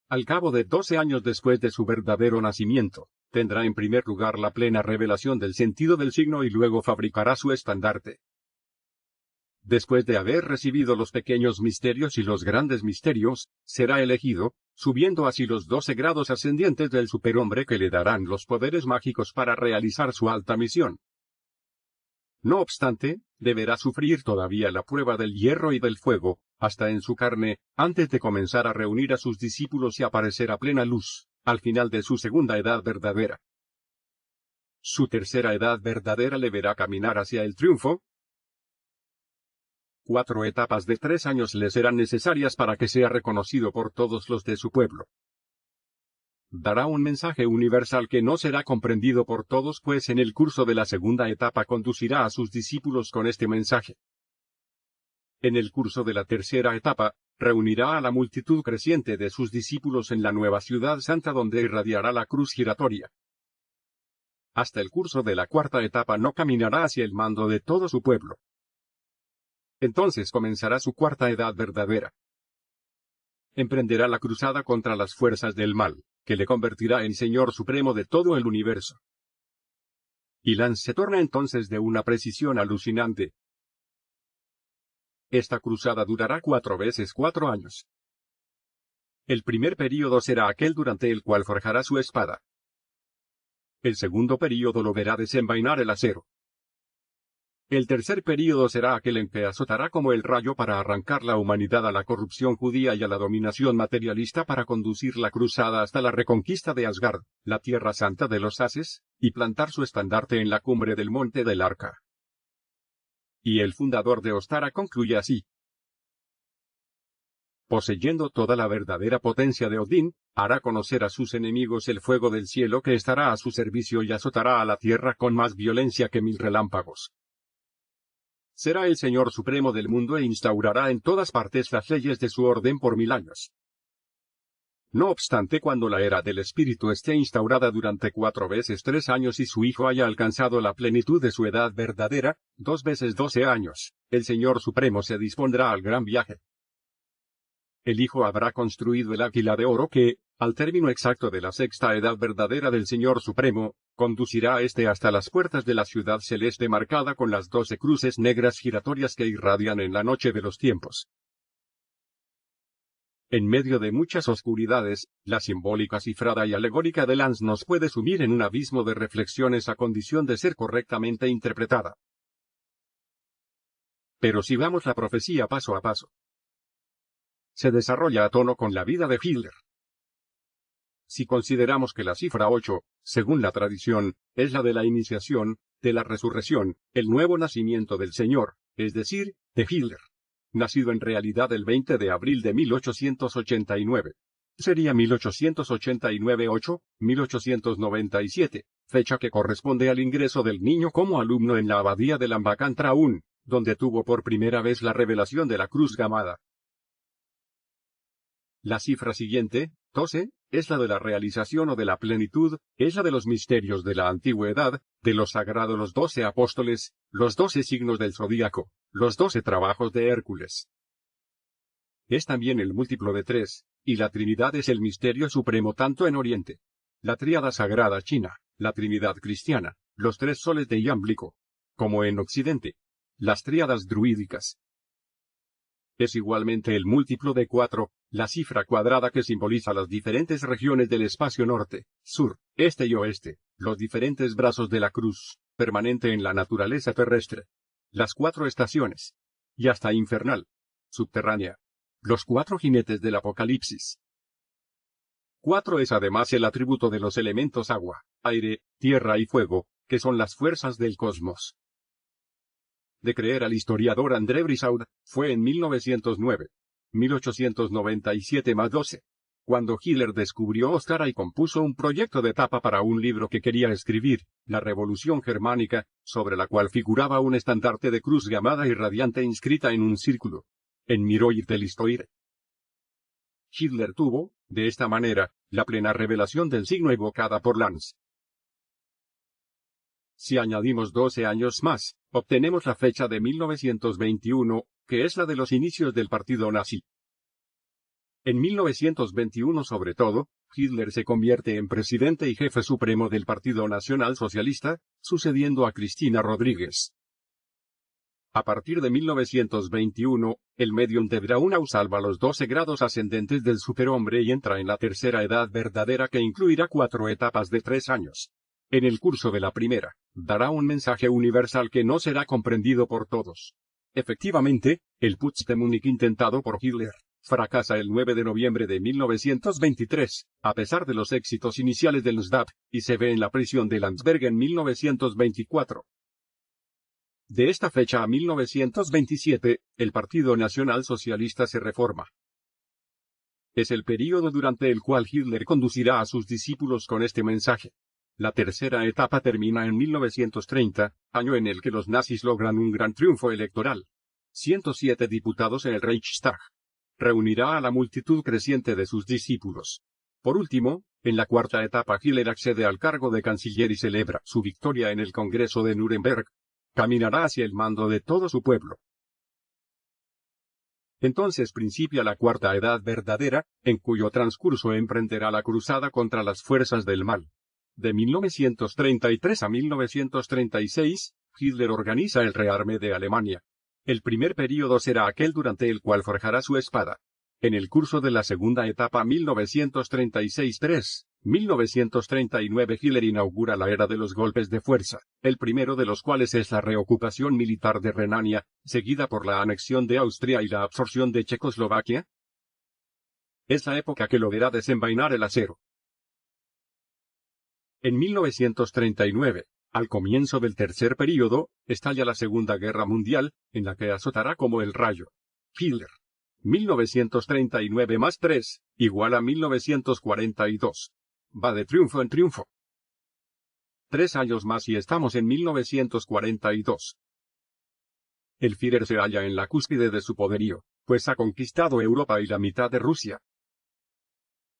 Al cabo de 12 años después de su verdadero nacimiento, tendrá en primer lugar la plena revelación del sentido del signo y luego fabricará su estandarte. Después de haber recibido los pequeños misterios y los grandes misterios, será elegido, subiendo así los 12 grados ascendientes del superhombre que le darán los poderes mágicos para realizar su alta misión. No obstante, deberá sufrir todavía la prueba del hierro y del fuego, hasta en su carne, antes de comenzar a reunir a sus discípulos y aparecer a plena luz, al final de su segunda edad verdadera. Su tercera edad verdadera le verá caminar hacia el triunfo. 4 etapas de 3 años le serán necesarias para que sea reconocido por todos los de su pueblo. Dará un mensaje universal que no será comprendido por todos, pues en el curso de la segunda etapa conducirá a sus discípulos con este mensaje. En el curso de la tercera etapa, reunirá a la multitud creciente de sus discípulos en la nueva ciudad santa donde irradiará la cruz giratoria. Hasta el curso de la cuarta etapa no caminará hacia el mando de todo su pueblo. Entonces comenzará su cuarta edad verdadera. Emprenderá la cruzada contra las fuerzas del mal, que le convertirá en Señor Supremo de todo el universo. Y Lance se torna entonces de una precisión alucinante. Esta cruzada durará 4 veces 4 años. El primer período será aquel durante el cual forjará su espada. El segundo período lo verá desenvainar el acero. El tercer período será aquel en que azotará como el rayo para arrancar la humanidad a la corrupción judía y a la dominación materialista para conducir la cruzada hasta la reconquista de Asgard, la tierra santa de los Ases, y plantar su estandarte en la cumbre del monte del Arca. Y el fundador de Ostara concluye así: poseyendo toda la verdadera potencia de Odín, hará conocer a sus enemigos el fuego del cielo que estará a su servicio y azotará a la tierra con más violencia que 1000 relámpagos. Será el Señor Supremo del mundo e instaurará en todas partes las leyes de su orden por 1000 años. No obstante, cuando la era del Espíritu esté instaurada durante 4 veces 3 años y su Hijo haya alcanzado la plenitud de su edad verdadera, 2 veces 12 años, el Señor Supremo se dispondrá al gran viaje. El Hijo habrá construido el águila de oro que, al término exacto de la sexta edad verdadera del Señor Supremo, conducirá a éste hasta las puertas de la ciudad celeste marcada con las 12 cruces negras giratorias que irradian en la noche de los tiempos. En medio de muchas oscuridades, la simbólica cifrada y alegórica de Lance nos puede sumir en un abismo de reflexiones a condición de ser correctamente interpretada. Pero sigamos la profecía paso a paso. Se desarrolla a tono con la vida de Hitler. Si consideramos que la cifra 8, según la tradición, es la de la iniciación, de la resurrección, el nuevo nacimiento del Señor, es decir, de Hitler, nacido en realidad el 20 de abril de 1889. Sería 1889-8, 1897, fecha que corresponde al ingreso del niño como alumno en la abadía de Lambacan-Traun, donde tuvo por primera vez la revelación de la cruz gamada. La cifra siguiente, 12, es la de la realización o de la plenitud, es la de los misterios de la antigüedad, de lo sagrado los 12 apóstoles, los 12 signos del zodíaco, los 12 trabajos de Hércules. Es también el múltiplo de 3, y la Trinidad es el misterio supremo tanto en Oriente, la tríada sagrada china, la Trinidad cristiana, los 3 soles de Iamblico, como en Occidente, las tríadas druídicas. Es igualmente el múltiplo de 4, la cifra cuadrada que simboliza las diferentes regiones del espacio norte, sur, este y oeste, los diferentes brazos de la cruz, permanente en la naturaleza terrestre, las 4 estaciones, y hasta infernal, subterránea, los 4 jinetes del Apocalipsis. 4 es además el atributo de los elementos agua, aire, tierra y fuego, que son las fuerzas del cosmos. De creer al historiador André Brissaud, fue en 1909, 1897 más 12, cuando Hitler descubrió Oscara y compuso un proyecto de tapa para un libro que quería escribir, La Revolución Germánica, sobre la cual figuraba un estandarte de cruz gamada y radiante inscrita en un círculo, en Miroir del Historire. Hitler tuvo, de esta manera, la plena revelación del signo evocada por Lance. Si añadimos 12 años más, obtenemos la fecha de 1921, que es la de los inicios del partido nazi. En 1921 sobre todo, Hitler se convierte en presidente y jefe supremo del Partido Nacional Socialista, sucediendo a Cristina Rodríguez. A partir de 1921, el medium de Braunau salva los 12 grados ascendentes del superhombre y entra en la tercera edad verdadera que incluirá 4 etapas de 3 años. En el curso de la primera, dará un mensaje universal que no será comprendido por todos. Efectivamente, el Putsch de Múnich intentado por Hitler, fracasa el 9 de noviembre de 1923, a pesar de los éxitos iniciales del NSDAP, y se ve en la prisión de Landsberg en 1924. De esta fecha a 1927, el Partido Nacional Socialista se reforma. Es el período durante el cual Hitler conducirá a sus discípulos con este mensaje. La tercera etapa termina en 1930, año en el que los nazis logran un gran triunfo electoral. 107 diputados en el Reichstag. Reunirá a la multitud creciente de sus discípulos. Por último, en la cuarta etapa Hitler accede al cargo de canciller y celebra su victoria en el Congreso de Nuremberg. Caminará hacia el mando de todo su pueblo. Entonces principia la cuarta edad verdadera, en cuyo transcurso emprenderá la cruzada contra las fuerzas del mal. De 1933 a 1936, Hitler organiza el rearme de Alemania. El primer período será aquel durante el cual forjará su espada. En el curso de la segunda etapa 1936-3, 1939 Hitler inaugura la era de los golpes de fuerza, el primero de los cuales es la reocupación militar de Renania, seguida por la anexión de Austria y la absorción de Checoslovaquia. Es la época que lo verá desenvainar el acero. En 1939, al comienzo del tercer período, estalla la Segunda Guerra Mundial, en la que azotará como el rayo. Hitler. 1939 más 3, igual a 1942. Va de triunfo en triunfo. 3 años más y estamos en 1942. El Führer se halla en la cúspide de su poderío, pues ha conquistado Europa y la mitad de Rusia.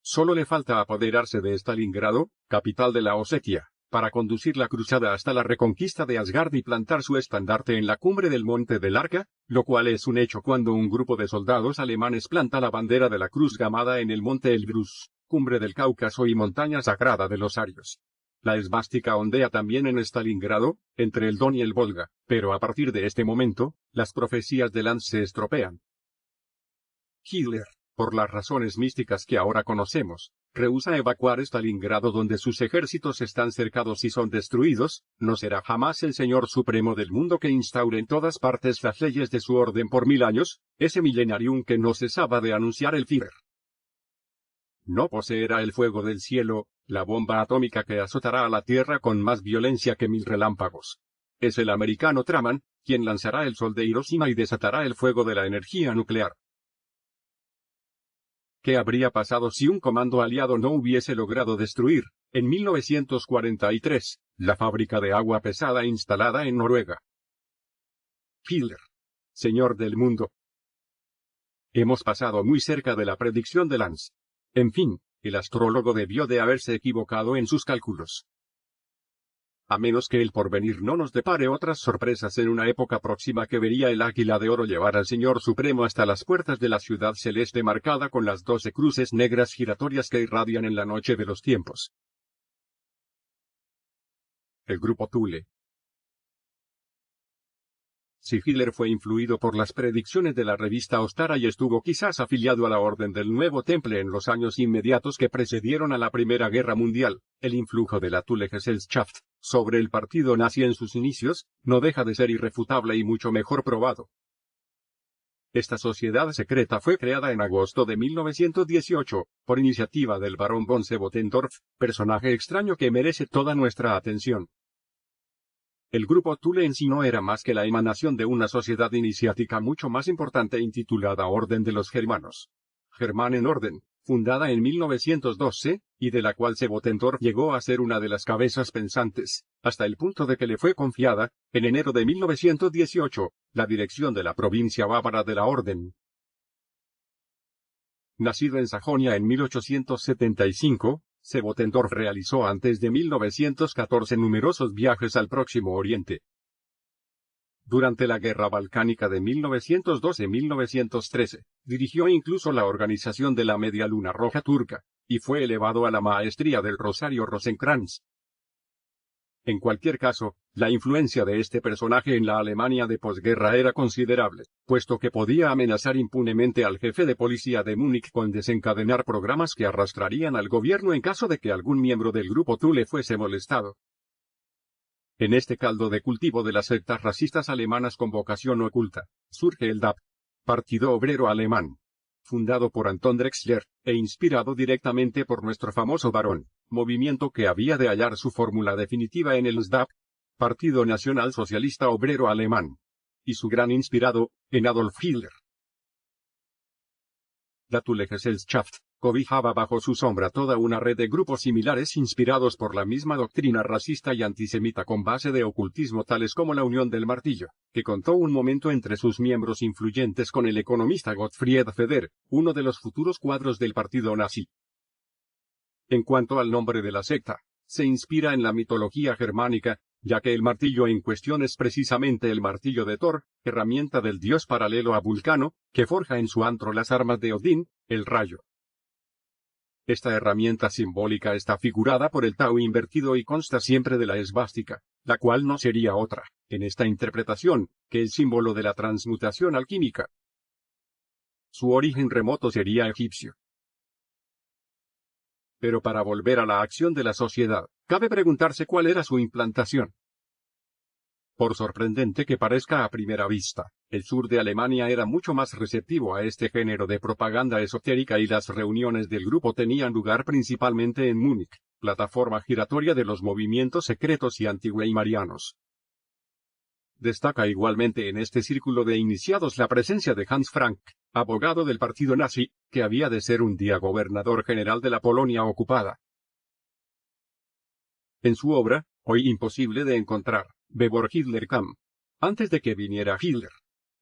Solo le falta apoderarse de Stalingrado, capital de la Osetia, para conducir la cruzada hasta la reconquista de Asgard y plantar su estandarte en la cumbre del Monte del Arca, lo cual es un hecho cuando un grupo de soldados alemanes planta la bandera de la Cruz Gamada en el Monte Elbrus, cumbre del Cáucaso y montaña sagrada de los arios. La esvástica ondea también en Stalingrado, entre el Don y el Volga, pero a partir de este momento, las profecías de Lanz se estropean. Hitler, por las razones místicas que ahora conocemos, rehúsa evacuar Stalingrado donde sus ejércitos están cercados y son destruidos. No será jamás el Señor Supremo del mundo que instaure en todas partes las leyes de su orden por 1000 años, ese millenarium que no cesaba de anunciar el Führer. No poseerá el fuego del cielo, la bomba atómica que azotará a la Tierra con más violencia que 1000 relámpagos. Es el americano Truman, quien lanzará el sol de Hiroshima y desatará el fuego de la energía nuclear. ¿Qué habría pasado si un comando aliado no hubiese logrado destruir, en 1943, la fábrica de agua pesada instalada en Noruega? Hitler, señor del mundo. Hemos pasado muy cerca de la predicción de Lanz. En fin, el astrólogo debió de haberse equivocado en sus cálculos. A menos que el porvenir no nos depare otras sorpresas en una época próxima que vería el águila de oro llevar al Señor Supremo hasta las puertas de la ciudad celeste marcada con las 12 cruces negras giratorias que irradian en la noche de los tiempos. El grupo Thule. Si Hitler fue influido por las predicciones de la revista Ostara y estuvo quizás afiliado a la Orden del Nuevo Temple en los años inmediatos que precedieron a la Primera Guerra Mundial, el influjo de la Thule Gesellschaft sobre el partido nazi en sus inicios, no deja de ser irrefutable y mucho mejor probado. Esta sociedad secreta fue creada en agosto de 1918, por iniciativa del barón von Sebottendorf, personaje extraño que merece toda nuestra atención. El grupo Thule en sí no era más que la emanación de una sociedad iniciática mucho más importante intitulada Orden de los Germanos. Germanen Orden, fundada en 1912, y de la cual Sebottendorf llegó a ser una de las cabezas pensantes, hasta el punto de que le fue confiada, en enero de 1918, la dirección de la provincia bávara de la Orden. Nacido en Sajonia en 1875, Sebottendorf realizó antes de 1914 numerosos viajes al Próximo Oriente. Durante la Guerra Balcánica de 1912-1913, dirigió incluso la organización de la Media Luna Roja turca, y fue elevado a la maestría del Rosario Rosenkrantz. En cualquier caso, la influencia de este personaje en la Alemania de posguerra era considerable, puesto que podía amenazar impunemente al jefe de policía de Múnich con desencadenar programas que arrastrarían al gobierno en caso de que algún miembro del grupo Thule fuese molestado. En este caldo de cultivo de las sectas racistas alemanas con vocación oculta, surge el DAP, Partido Obrero Alemán, fundado por Anton Drexler, e inspirado directamente por nuestro famoso barón, movimiento que había de hallar su fórmula definitiva en el NSDAP, Partido Nacional Socialista Obrero Alemán, y su gran inspirado, en Adolf Hitler. La Thule Gesellschaft cobijaba bajo su sombra toda una red de grupos similares inspirados por la misma doctrina racista y antisemita con base de ocultismo tales como la Unión del Martillo, que contó un momento entre sus miembros influyentes con el economista Gottfried Feder, uno de los futuros cuadros del partido nazi. En cuanto al nombre de la secta, se inspira en la mitología germánica, ya que el martillo en cuestión es precisamente el martillo de Thor, herramienta del dios paralelo a Vulcano, que forja en su antro las armas de Odín, el rayo. Esta herramienta simbólica está figurada por el tau invertido y consta siempre de la esvástica, la cual no sería otra, en esta interpretación, que el símbolo de la transmutación alquímica. Su origen remoto sería egipcio. Pero para volver a la acción de la sociedad, cabe preguntarse cuál era su implantación. Por sorprendente que parezca a primera vista, el sur de Alemania era mucho más receptivo a este género de propaganda esotérica y las reuniones del grupo tenían lugar principalmente en Múnich, plataforma giratoria de los movimientos secretos y antiweimarianos. Destaca igualmente en este círculo de iniciados la presencia de Hans Frank, abogado del partido nazi, que había de ser un día gobernador general de la Polonia ocupada. En su obra, hoy imposible de encontrar, Bevor Hitler kam, antes de que viniera Hitler,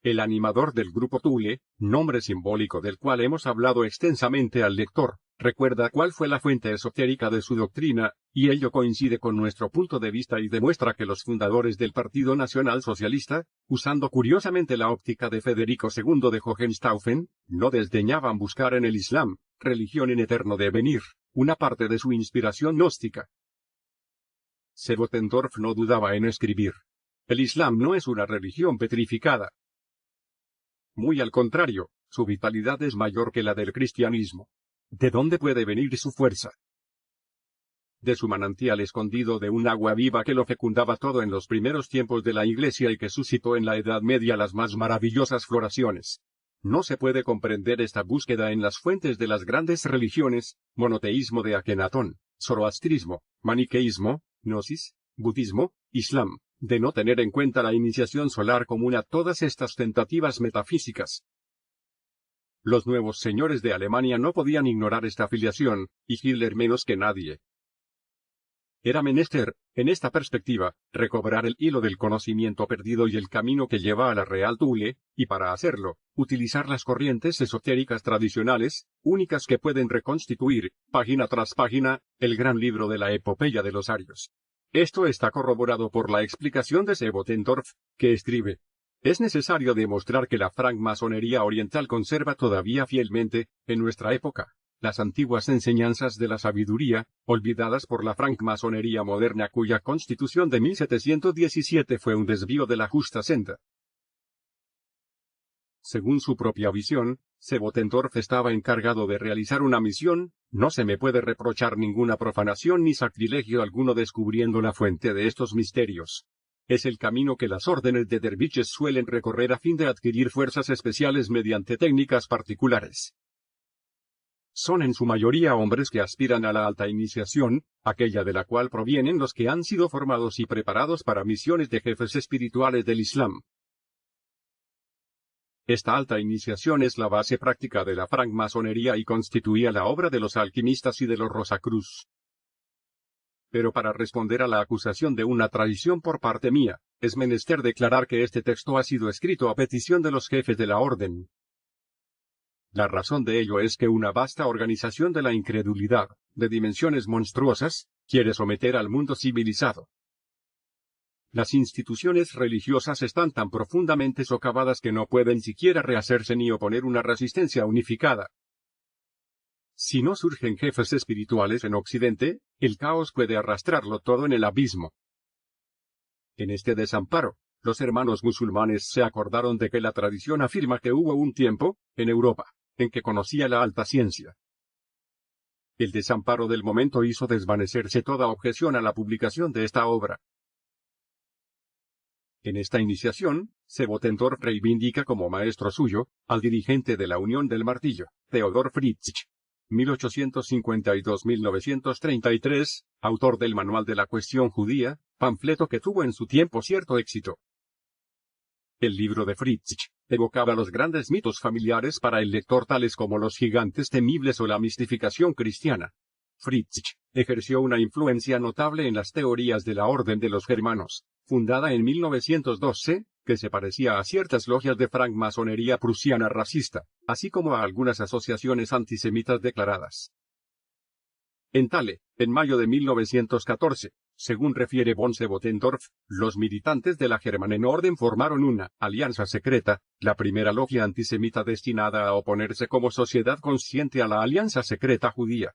el animador del grupo Thule, nombre simbólico del cual hemos hablado extensamente al lector, recuerda cuál fue la fuente esotérica de su doctrina, y ello coincide con nuestro punto de vista y demuestra que los fundadores del Partido Nacional Socialista, usando curiosamente la óptica de Federico II de Hohenstaufen, no desdeñaban buscar en el Islam, religión en eterno devenir, una parte de su inspiración gnóstica. Sevotendorf no dudaba en escribir: el Islam no es una religión petrificada. Muy al contrario, su vitalidad es mayor que la del cristianismo. ¿De dónde puede venir su fuerza? De su manantial escondido de un agua viva que lo fecundaba todo en los primeros tiempos de la Iglesia y que suscitó en la Edad Media las más maravillosas floraciones. No se puede comprender esta búsqueda en las fuentes de las grandes religiones, monoteísmo de Akenatón, zoroastrismo, maniqueísmo, gnosis, budismo, islam, de no tener en cuenta la iniciación solar común a todas estas tentativas metafísicas. Los nuevos señores de Alemania no podían ignorar esta afiliación, y Hitler menos que nadie. Era menester, en esta perspectiva, recobrar el hilo del conocimiento perdido y el camino que lleva a la Real Thule, y para hacerlo, utilizar las corrientes esotéricas tradicionales, únicas que pueden reconstituir, página tras página, el gran libro de la epopeya de los arios. Esto está corroborado por la explicación de Sevotendorf, que escribe: es necesario demostrar que la francmasonería oriental conserva todavía fielmente, en nuestra época, las antiguas enseñanzas de la sabiduría, olvidadas por la francmasonería moderna cuya constitución de 1717 fue un desvío de la justa senda. Según su propia visión, Sevotendorf estaba encargado de realizar una misión: no se me puede reprochar ninguna profanación ni sacrilegio alguno descubriendo la fuente de estos misterios. Es el camino que las órdenes de derviches suelen recorrer a fin de adquirir fuerzas especiales mediante técnicas particulares. Son en su mayoría hombres que aspiran a la alta iniciación, aquella de la cual provienen los que han sido formados y preparados para misiones de jefes espirituales del Islam. Esta alta iniciación es la base práctica de la francmasonería y constituía la obra de los alquimistas y de los Rosacruz. Pero para responder a la acusación de una traición por parte mía, es menester declarar que este texto ha sido escrito a petición de los jefes de la orden. La razón de ello es que una vasta organización de la incredulidad, de dimensiones monstruosas, quiere someter al mundo civilizado. Las instituciones religiosas están tan profundamente socavadas que no pueden siquiera rehacerse ni oponer una resistencia unificada. Si no surgen jefes espirituales en Occidente, el caos puede arrastrarlo todo en el abismo. En este desamparo, los hermanos musulmanes se acordaron de que la tradición afirma que hubo un tiempo, en Europa, en que conocía la alta ciencia. El desamparo del momento hizo desvanecerse toda objeción a la publicación de esta obra. En esta iniciación, Sevotendorf reivindica como maestro suyo, al dirigente de la Unión del Martillo, Theodor Fritzsch, 1852-1933, autor del Manual de la Cuestión Judía, panfleto que tuvo en su tiempo cierto éxito. El libro de Fritzsch evocaba los grandes mitos familiares para el lector tales como los gigantes temibles o la mistificación cristiana. Fritzsch ejerció una influencia notable en las teorías de la Orden de los Germanos, fundada en 1912, que se parecía a ciertas logias de francmasonería prusiana racista, así como a algunas asociaciones antisemitas declaradas. En Thale, en mayo de 1914, según refiere von Sevotendorf, los militantes de la Germanenorden formaron una alianza secreta, la primera logia antisemita destinada a oponerse como sociedad consciente a la alianza secreta judía.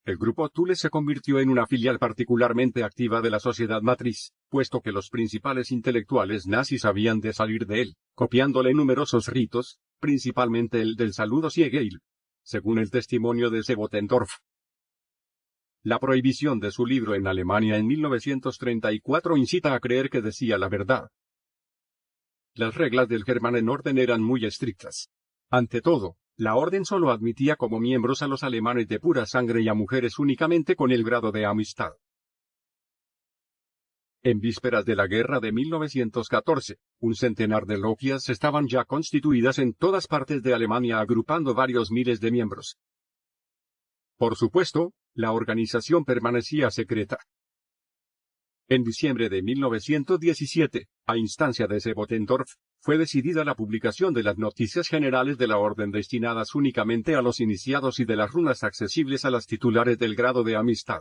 El grupo Thule se convirtió en una filial particularmente activa de la sociedad matriz, puesto que los principales intelectuales nazis habían de salir de él, copiándole numerosos ritos, principalmente el del saludo Siegeil, según el testimonio de Sevotendorf. La prohibición de su libro en Alemania en 1934 incita a creer que decía la verdad. Las reglas del Germanenorden eran muy estrictas. Ante todo, la orden solo admitía como miembros a los alemanes de pura sangre y a mujeres únicamente con el grado de amistad. En vísperas de la guerra de 1914, un centenar de logias estaban ya constituidas en todas partes de Alemania agrupando varios miles de miembros. Por supuesto, la organización permanecía secreta. En diciembre de 1917, A instancia de Sebottendorf, fue decidida la publicación de las noticias generales de la orden destinadas únicamente a los iniciados y de las runas accesibles a las titulares del grado de amistad.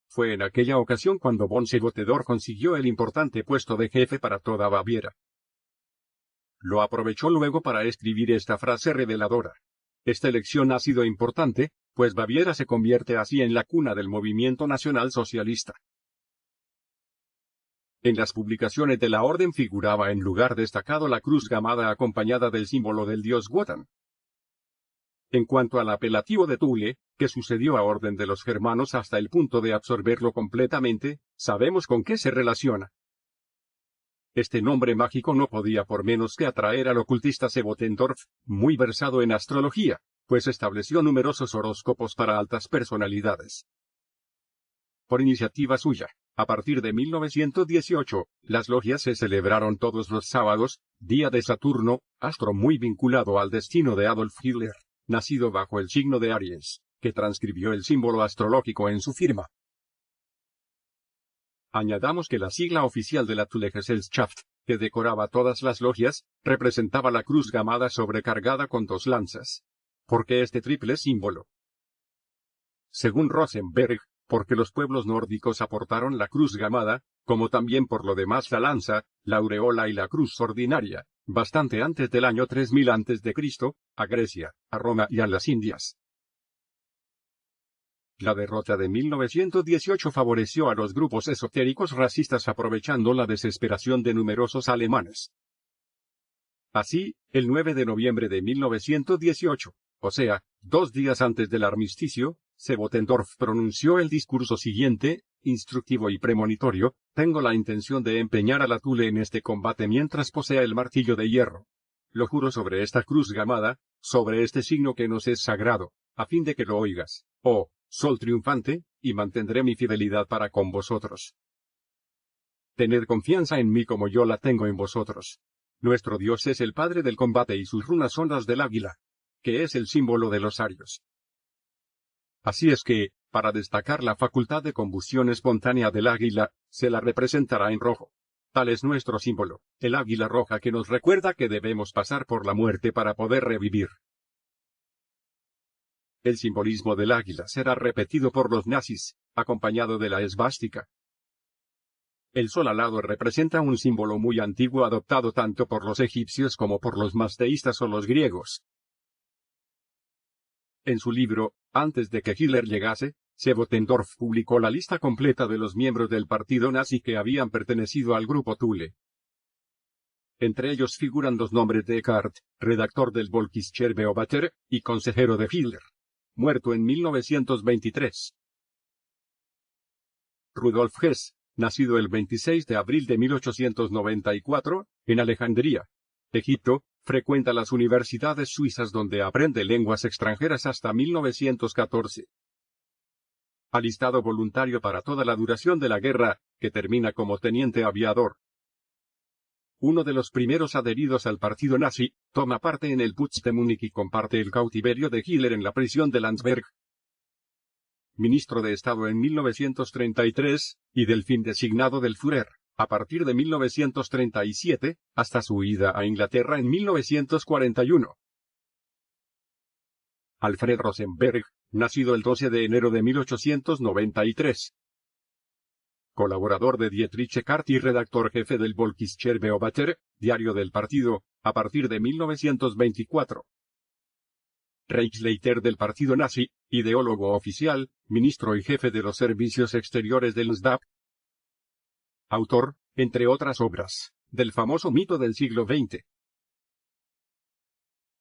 Fue en aquella ocasión cuando von Sebottendorf consiguió el importante puesto de jefe para toda Baviera. Lo aprovechó luego para escribir esta frase reveladora. Esta elección ha sido importante, pues Baviera se convierte así en la cuna del movimiento nacional socialista. En las publicaciones de la orden figuraba en lugar destacado la cruz gamada acompañada del símbolo del dios Wotan. En cuanto al apelativo de Thule, que sucedió a orden de los germanos hasta el punto de absorberlo completamente, sabemos con qué se relaciona. Este nombre mágico no podía por menos que atraer al ocultista Sebottendorf, muy versado en astrología, pues estableció numerosos horóscopos para altas personalidades. Por iniciativa suya, a partir de 1918, las logias se celebraron todos los sábados, día de Saturno, astro muy vinculado al destino de Adolf Hitler, nacido bajo el signo de Aries, que transcribió el símbolo astrológico en su firma. Añadamos que la sigla oficial de la Thule-Gesellschaft, que decoraba todas las logias, representaba la cruz gamada sobrecargada con 2 lanzas. ¿Por qué este triple símbolo? Según Rosenberg, porque los pueblos nórdicos aportaron la cruz gamada, como también por lo demás la lanza, la aureola y la cruz ordinaria, bastante antes del año 3000 a.C., a Grecia, a Roma y a las Indias. La derrota de 1918 favoreció a los grupos esotéricos racistas aprovechando la desesperación de numerosos alemanes. Así, el 9 de noviembre de 1918, o sea, 2 días antes del armisticio, Sebottendorf pronunció el discurso siguiente, instructivo y premonitorio: tengo la intención de empeñar a la Thule en este combate mientras posea el martillo de hierro. Lo juro sobre esta cruz gamada, sobre este signo que nos es sagrado, a fin de que lo oigas, oh sol triunfante, y mantendré mi fidelidad para con vosotros. Tened confianza en mí como yo la tengo en vosotros. Nuestro Dios es el Padre del combate y sus runas son las del águila, que es el símbolo de los arios. Así es que, para destacar la facultad de combustión espontánea del águila, se la representará en rojo. Tal es nuestro símbolo, el águila roja que nos recuerda que debemos pasar por la muerte para poder revivir. El simbolismo del águila será repetido por los nazis, acompañado de la esvástica. El sol alado representa un símbolo muy antiguo adoptado tanto por los egipcios como por los mazdeístas o los griegos. En su libro, Antes de que Hitler llegase, Sebottendorf publicó la lista completa de los miembros del partido nazi que habían pertenecido al grupo Thule. Entre ellos figuran los nombres de Eckart, redactor del Volkischer Beobachter, y consejero de Hitler, muerto en 1923. Rudolf Hess, nacido el 26 de abril de 1894, en Alejandría, Egipto, frecuenta las universidades suizas donde aprende lenguas extranjeras hasta 1914. Alistado voluntario para toda la duración de la guerra, que termina como teniente aviador. Uno de los primeros adheridos al partido nazi, toma parte en el Putsch de Múnich y comparte el cautiverio de Hitler en la prisión de Landsberg. Ministro de Estado en 1933, y delfín designado del Führer, a partir de 1937, hasta su ida a Inglaterra en 1941. Alfred Rosenberg, nacido el 12 de enero de 1893. Colaborador de Dietrich Eckart y redactor jefe del Volkischer Beobachter, diario del partido, a partir de 1924. Reichsleiter del partido nazi, ideólogo oficial, ministro y jefe de los servicios exteriores del NSDAP. Autor, entre otras obras, del famoso mito del siglo XX.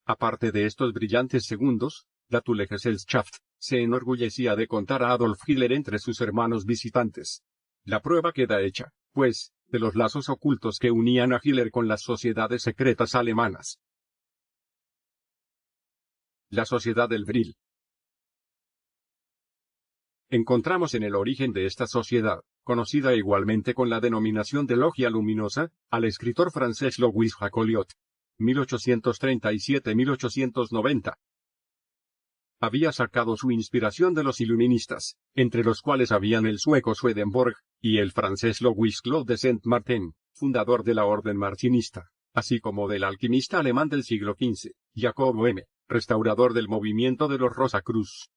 Aparte de estos brillantes segundos, la Thule-Gesellschaft se enorgullecía de contar a Adolf Hitler entre sus hermanos visitantes. La prueba queda hecha, pues, de los lazos ocultos que unían a Hitler con las sociedades secretas alemanas. La Sociedad del Vril. Encontramos en el origen de esta sociedad, conocida igualmente con la denominación de Logia Luminosa, al escritor francés Louis Jacoliot, 1837-1890. Había sacado su inspiración de los iluministas, entre los cuales habían el sueco Swedenborg, y el francés Louis Claude de Saint-Martin, fundador de la orden marcinista, así como del alquimista alemán del siglo XV, Jacobo M., restaurador del movimiento de los Rosacruz.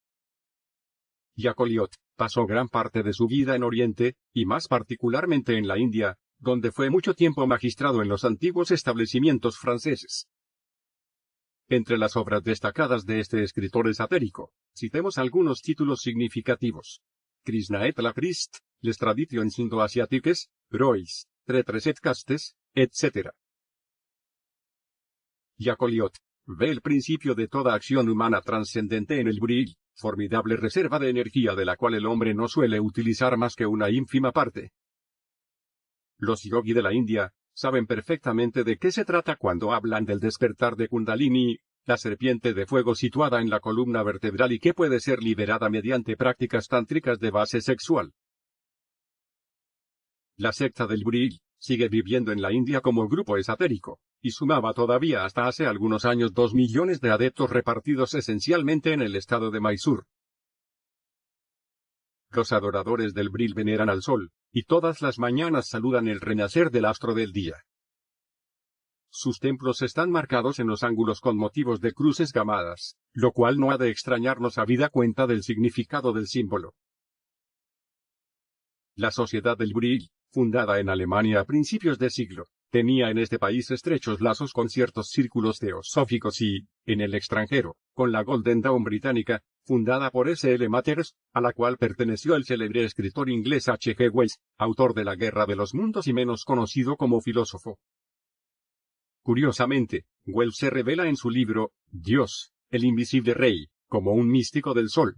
Jacoliot pasó gran parte de su vida en Oriente, y más particularmente en la India, donde fue mucho tiempo magistrado en los antiguos establecimientos franceses. Entre las obras destacadas de este escritor esotérico, citemos algunos títulos significativos. Krishna et la Christ, les traditions indo-asiatiques, Rois, Tretres et Castes, etc. Jacoliot ve el principio de toda acción humana trascendente en el Bril, formidable reserva de energía de la cual el hombre no suele utilizar más que una ínfima parte. Los yogi de la India saben perfectamente de qué se trata cuando hablan del despertar de Kundalini, la serpiente de fuego situada en la columna vertebral y que puede ser liberada mediante prácticas tántricas de base sexual. La secta del Bril sigue viviendo en la India como grupo esotérico, y sumaba todavía hasta hace algunos años 2 millones de adeptos repartidos esencialmente en el estado de Mysore. Los adoradores del Bril veneran al sol, y todas las mañanas saludan el renacer del astro del día. Sus templos están marcados en los ángulos con motivos de cruces gamadas, lo cual no ha de extrañarnos habida cuenta del significado del símbolo. La Sociedad del Bril, fundada en Alemania a principios de siglo, tenía en este país estrechos lazos con ciertos círculos teosóficos y, en el extranjero, con la Golden Dawn británica, fundada por S. L. Mathers, a la cual perteneció el célebre escritor inglés H. G. Wells, autor de La Guerra de los Mundos y menos conocido como filósofo. Curiosamente, Wells se revela en su libro, Dios, el invisible rey, como un místico del sol.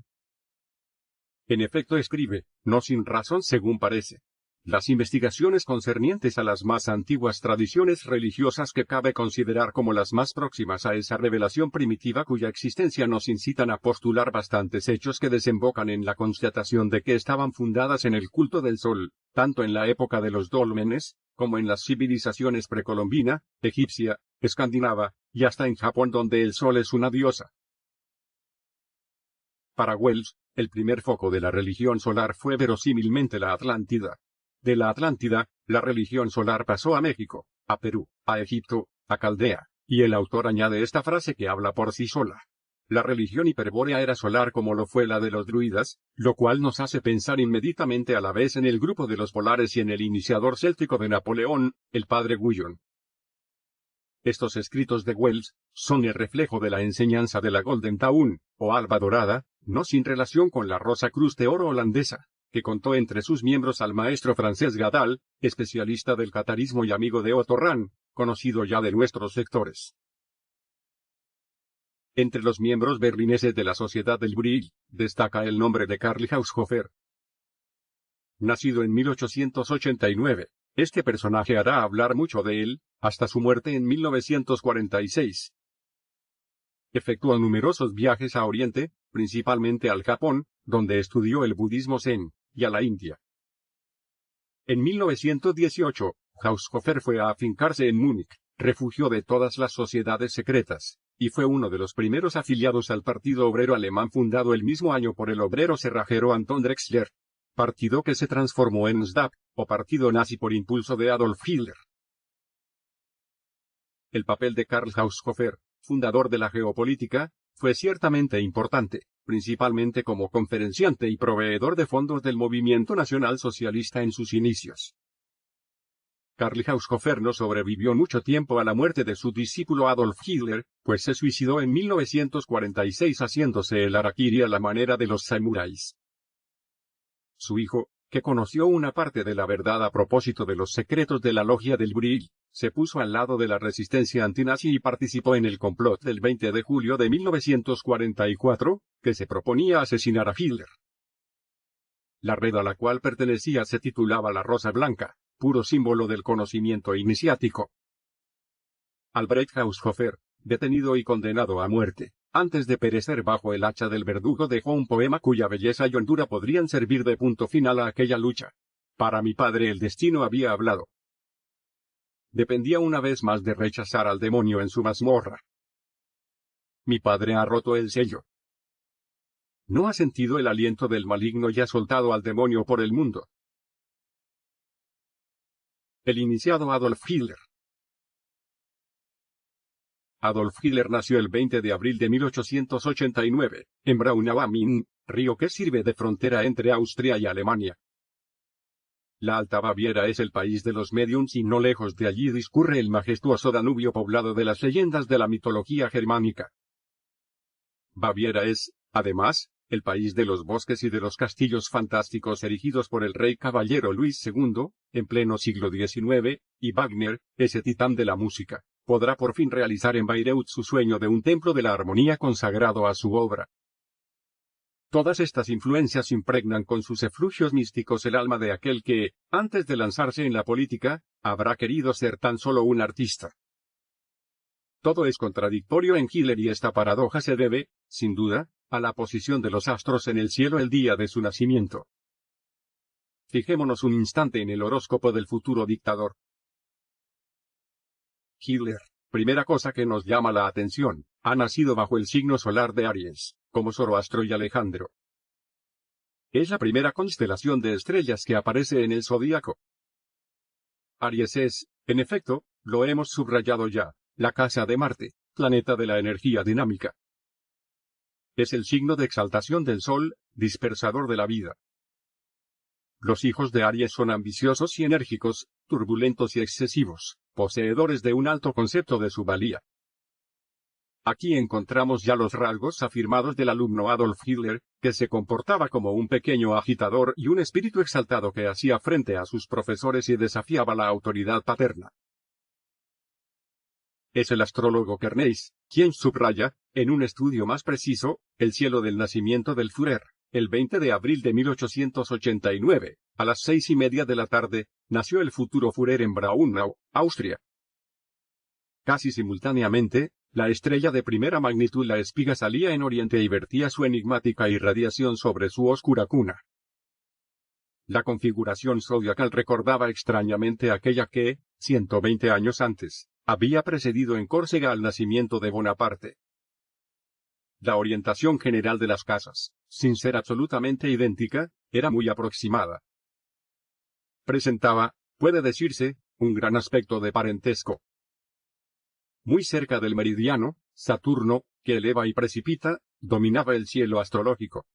En efecto escribe, no sin razón según parece. Las investigaciones concernientes a las más antiguas tradiciones religiosas que cabe considerar como las más próximas a esa revelación primitiva cuya existencia nos incitan a postular bastantes hechos que desembocan en la constatación de que estaban fundadas en el culto del sol, tanto en la época de los dólmenes, como en las civilizaciones precolombina, egipcia, escandinava, y hasta en Japón donde el sol es una diosa. Para Wells, el primer foco de la religión solar fue verosímilmente la Atlántida. De la Atlántida, la religión solar pasó a México, a Perú, a Egipto, a Caldea, y el autor añade esta frase que habla por sí sola. La religión hiperbórea era solar como lo fue la de los druidas, lo cual nos hace pensar inmediatamente a la vez en el grupo de los polares y en el iniciador céltico de Napoleón, el padre Guyon. Estos escritos de Wells son el reflejo de la enseñanza de la Golden Dawn, o alba dorada, no sin relación con la Rosa Cruz de Oro holandesa, que contó entre sus miembros al maestro francés Gadal, especialista del catarismo y amigo de Otto Rahn, conocido ya de nuestros sectores. Entre los miembros berlineses de la Sociedad del Bril, destaca el nombre de Karl Haushofer. Nacido en 1889, este personaje hará hablar mucho de él, hasta su muerte en 1946. Efectuó numerosos viajes a Oriente, principalmente al Japón, donde estudió el budismo zen, y a la India. En 1918, Haushofer fue a afincarse en Múnich, refugio de todas las sociedades secretas, y fue uno de los primeros afiliados al Partido Obrero Alemán fundado el mismo año por el obrero cerrajero Anton Drexler, partido que se transformó en NSDAP, o partido nazi por impulso de Adolf Hitler. El papel de Karl Haushofer, fundador de la geopolítica, fue ciertamente importante, principalmente como conferenciante y proveedor de fondos del movimiento nacional socialista en sus inicios. Karl Haushofer no sobrevivió mucho tiempo a la muerte de su discípulo Adolf Hitler, pues se suicidó en 1946 haciéndose el harakiri a la manera de los samuráis. Su hijo, que conoció una parte de la verdad a propósito de los secretos de la logia del Bril, se puso al lado de la resistencia antinazi y participó en el complot del 20 de julio de 1944, que se proponía asesinar a Hitler. La red a la cual pertenecía se titulaba La Rosa Blanca, puro símbolo del conocimiento iniciático. Albrecht Haushofer, detenido y condenado a muerte, antes de perecer bajo el hacha del verdugo, dejó un poema cuya belleza y hondura podrían servir de punto final a aquella lucha. Para mi padre el destino había hablado. Dependía una vez más de rechazar al demonio en su mazmorra. Mi padre ha roto el sello. No ha sentido el aliento del maligno y ha soltado al demonio por el mundo. el iniciado Adolf Hitler. Adolf Hitler nació el 20 de abril de 1889, en Braunau am Inn, río que sirve de frontera entre Austria y Alemania. La Alta Baviera es el país de los médiums y no lejos de allí discurre el majestuoso Danubio poblado de las leyendas de la mitología germánica. Baviera es, además, el país de los bosques y de los castillos fantásticos erigidos por el rey caballero Luis II, en pleno siglo XIX, y Wagner, ese titán de la música, podrá por fin realizar en Bayreuth su sueño de un templo de la armonía consagrado a su obra. Todas estas influencias impregnan con sus efluvios místicos el alma de aquel que, antes de lanzarse en la política, habrá querido ser tan solo un artista. Todo es contradictorio en Hitler y esta paradoja se debe, sin duda, a la posición de los astros en el cielo el día de su nacimiento. Fijémonos un instante en el horóscopo del futuro dictador. Hitler, primera cosa que nos llama la atención, ha nacido bajo el signo solar de Aries, como Zoroastro y Alejandro. Es la primera constelación de estrellas que aparece en el zodíaco. Aries es, en efecto, lo hemos subrayado ya, la casa de Marte, planeta de la energía dinámica. Es el signo de exaltación del Sol, dispersador de la vida. Los hijos de Aries son ambiciosos y enérgicos, turbulentos y excesivos, poseedores de un alto concepto de su valía. Aquí encontramos ya los rasgos afirmados del alumno Adolf Hitler, que se comportaba como un pequeño agitador y un espíritu exaltado que hacía frente a sus profesores y desafiaba la autoridad paterna. Es el astrólogo Kernéis, quien subraya, en un estudio más preciso, el cielo del nacimiento del Führer. El 20 de abril de 1889, a las 6:30 de la tarde, nació el futuro Führer en Braunau, Austria. Casi simultáneamente, la estrella de primera magnitud la espiga salía en oriente y vertía su enigmática irradiación sobre su oscura cuna. La configuración zodiacal recordaba extrañamente aquella que, 120 años antes, había precedido en Córcega al nacimiento de Bonaparte. La orientación general de las casas, sin ser absolutamente idéntica, era muy aproximada. Presentaba, puede decirse, un gran aspecto de parentesco. Muy cerca del meridiano, Saturno, que eleva y precipita, dominaba el cielo astrológico.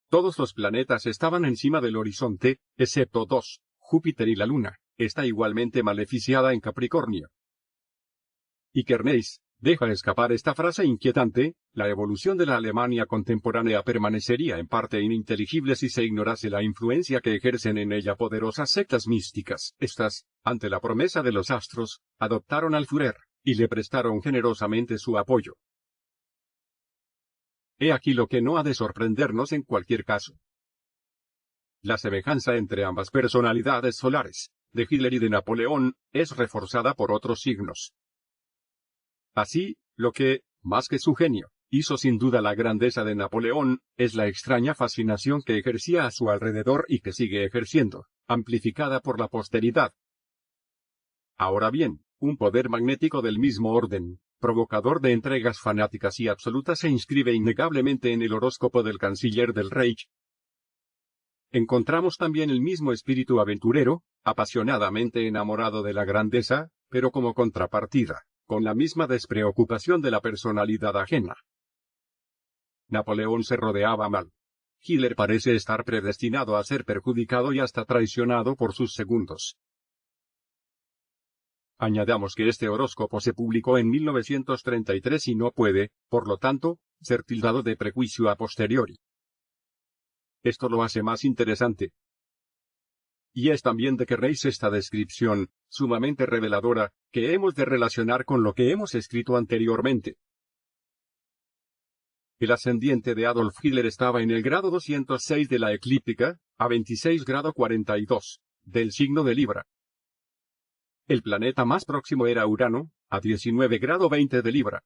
Todos los planetas estaban encima del horizonte, excepto dos, Júpiter y la Luna, está igualmente maleficiada en Capricornio. Y Kernéis deja escapar esta frase inquietante: la evolución de la Alemania contemporánea permanecería en parte ininteligible si se ignorase la influencia que ejercen en ella poderosas sectas místicas. Estas, ante la promesa de los astros, adoptaron al Führer, y le prestaron generosamente su apoyo. He aquí lo que no ha de sorprendernos en cualquier caso. La semejanza entre ambas personalidades solares, de Hitler y de Napoleón, es reforzada por otros signos. Así, lo que, más que su genio, hizo sin duda la grandeza de Napoleón, es la extraña fascinación que ejercía a su alrededor y que sigue ejerciendo, amplificada por la posteridad. Ahora bien, un poder magnético del mismo orden, provocador de entregas fanáticas y absolutas, se inscribe innegablemente en el horóscopo del canciller del Reich. Encontramos también el mismo espíritu aventurero, apasionadamente enamorado de la grandeza, pero como contrapartida, con la misma despreocupación de la personalidad ajena. Napoleón se rodeaba mal. Hitler parece estar predestinado a ser perjudicado y hasta traicionado por sus segundos. Añadamos que este horóscopo se publicó en 1933 y no puede, por lo tanto, ser tildado de prejuicio a posteriori. Esto lo hace más interesante. Y es también de Kernéis esta descripción, sumamente reveladora, que hemos de relacionar con lo que hemos escrito anteriormente. El ascendiente de Adolf Hitler estaba en el grado 206 de la eclíptica, a 26 grado 42, del signo de Libra. El planeta más próximo era Urano, a 19 grado 20 de Libra.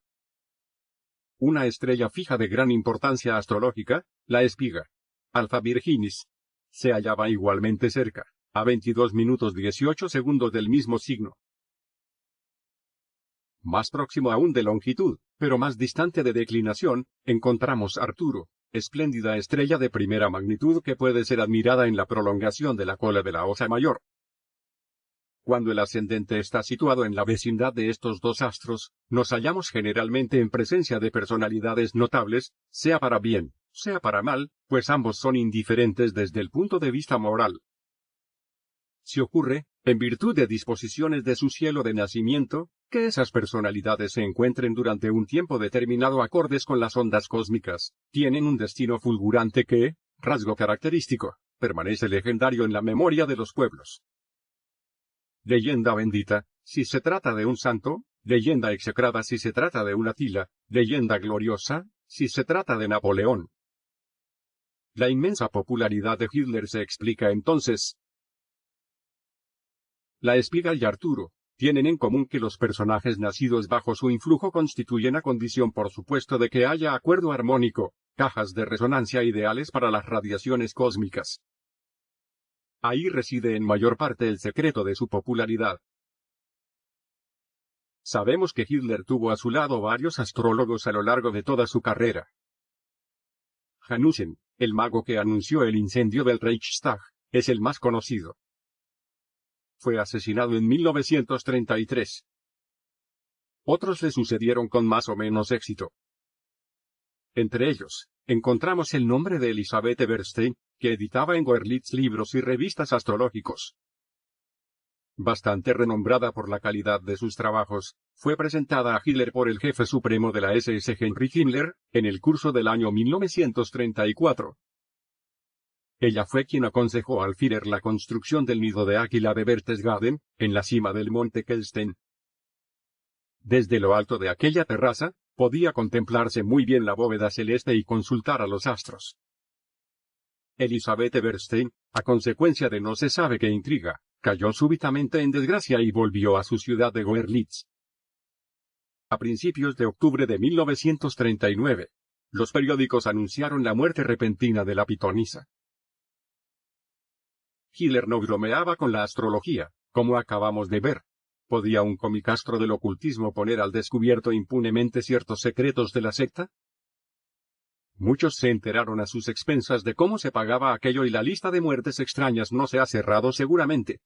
Una estrella fija de gran importancia astrológica, la espiga, Alpha Virginis, se hallaba igualmente cerca, a 22 minutos 18 segundos del mismo signo. Más próximo aún de longitud, pero más distante de declinación, encontramos Arturo, espléndida estrella de primera magnitud que puede ser admirada en la prolongación de la cola de la Osa Mayor. Cuando el ascendente está situado en la vecindad de estos dos astros, nos hallamos generalmente en presencia de personalidades notables, sea para bien, sea para mal, pues ambos son indiferentes desde el punto de vista moral. Si ocurre, en virtud de disposiciones de su cielo de nacimiento, que esas personalidades se encuentren durante un tiempo determinado acordes con las ondas cósmicas, tienen un destino fulgurante que, rasgo característico, permanece legendario en la memoria de los pueblos. Leyenda bendita, si se trata de un santo; leyenda execrada si se trata de una Atila; leyenda gloriosa, si se trata de Napoleón. La inmensa popularidad de Hitler se explica entonces. La Espiga y Arturo tienen en común que los personajes nacidos bajo su influjo constituyen a condición por supuesto de que haya acuerdo armónico, cajas de resonancia ideales para las radiaciones cósmicas. Ahí reside en mayor parte el secreto de su popularidad. Sabemos que Hitler tuvo a su lado varios astrólogos a lo largo de toda su carrera. Hanussen, el mago que anunció el incendio del Reichstag, es el más conocido. Fue asesinado en 1933. Otros le sucedieron con más o menos éxito. Entre ellos, encontramos el nombre de Elisabeth Eberstein, que editaba en Wörlitz libros y revistas astrológicos. Bastante renombrada por la calidad de sus trabajos, fue presentada a Hitler por el jefe supremo de la SS Heinrich Himmler, en el curso del año 1934. Ella fue quien aconsejó al Führer la construcción del nido de águila de Berchtesgaden, en la cima del monte Kelsten. Desde lo alto de aquella terraza, podía contemplarse muy bien la bóveda celeste y consultar a los astros. Elisabeth Eberstein, a consecuencia de no se sabe qué intriga, cayó súbitamente en desgracia y volvió a su ciudad de Wörlitz. A principios de octubre de 1939, los periódicos anunciaron la muerte repentina de la pitonisa. Hitler no bromeaba con la astrología, como acabamos de ver. ¿Podía un comicastro del ocultismo poner al descubierto impunemente ciertos secretos de la secta? Muchos se enteraron a sus expensas de cómo se pagaba aquello y la lista de muertes extrañas no se ha cerrado seguramente.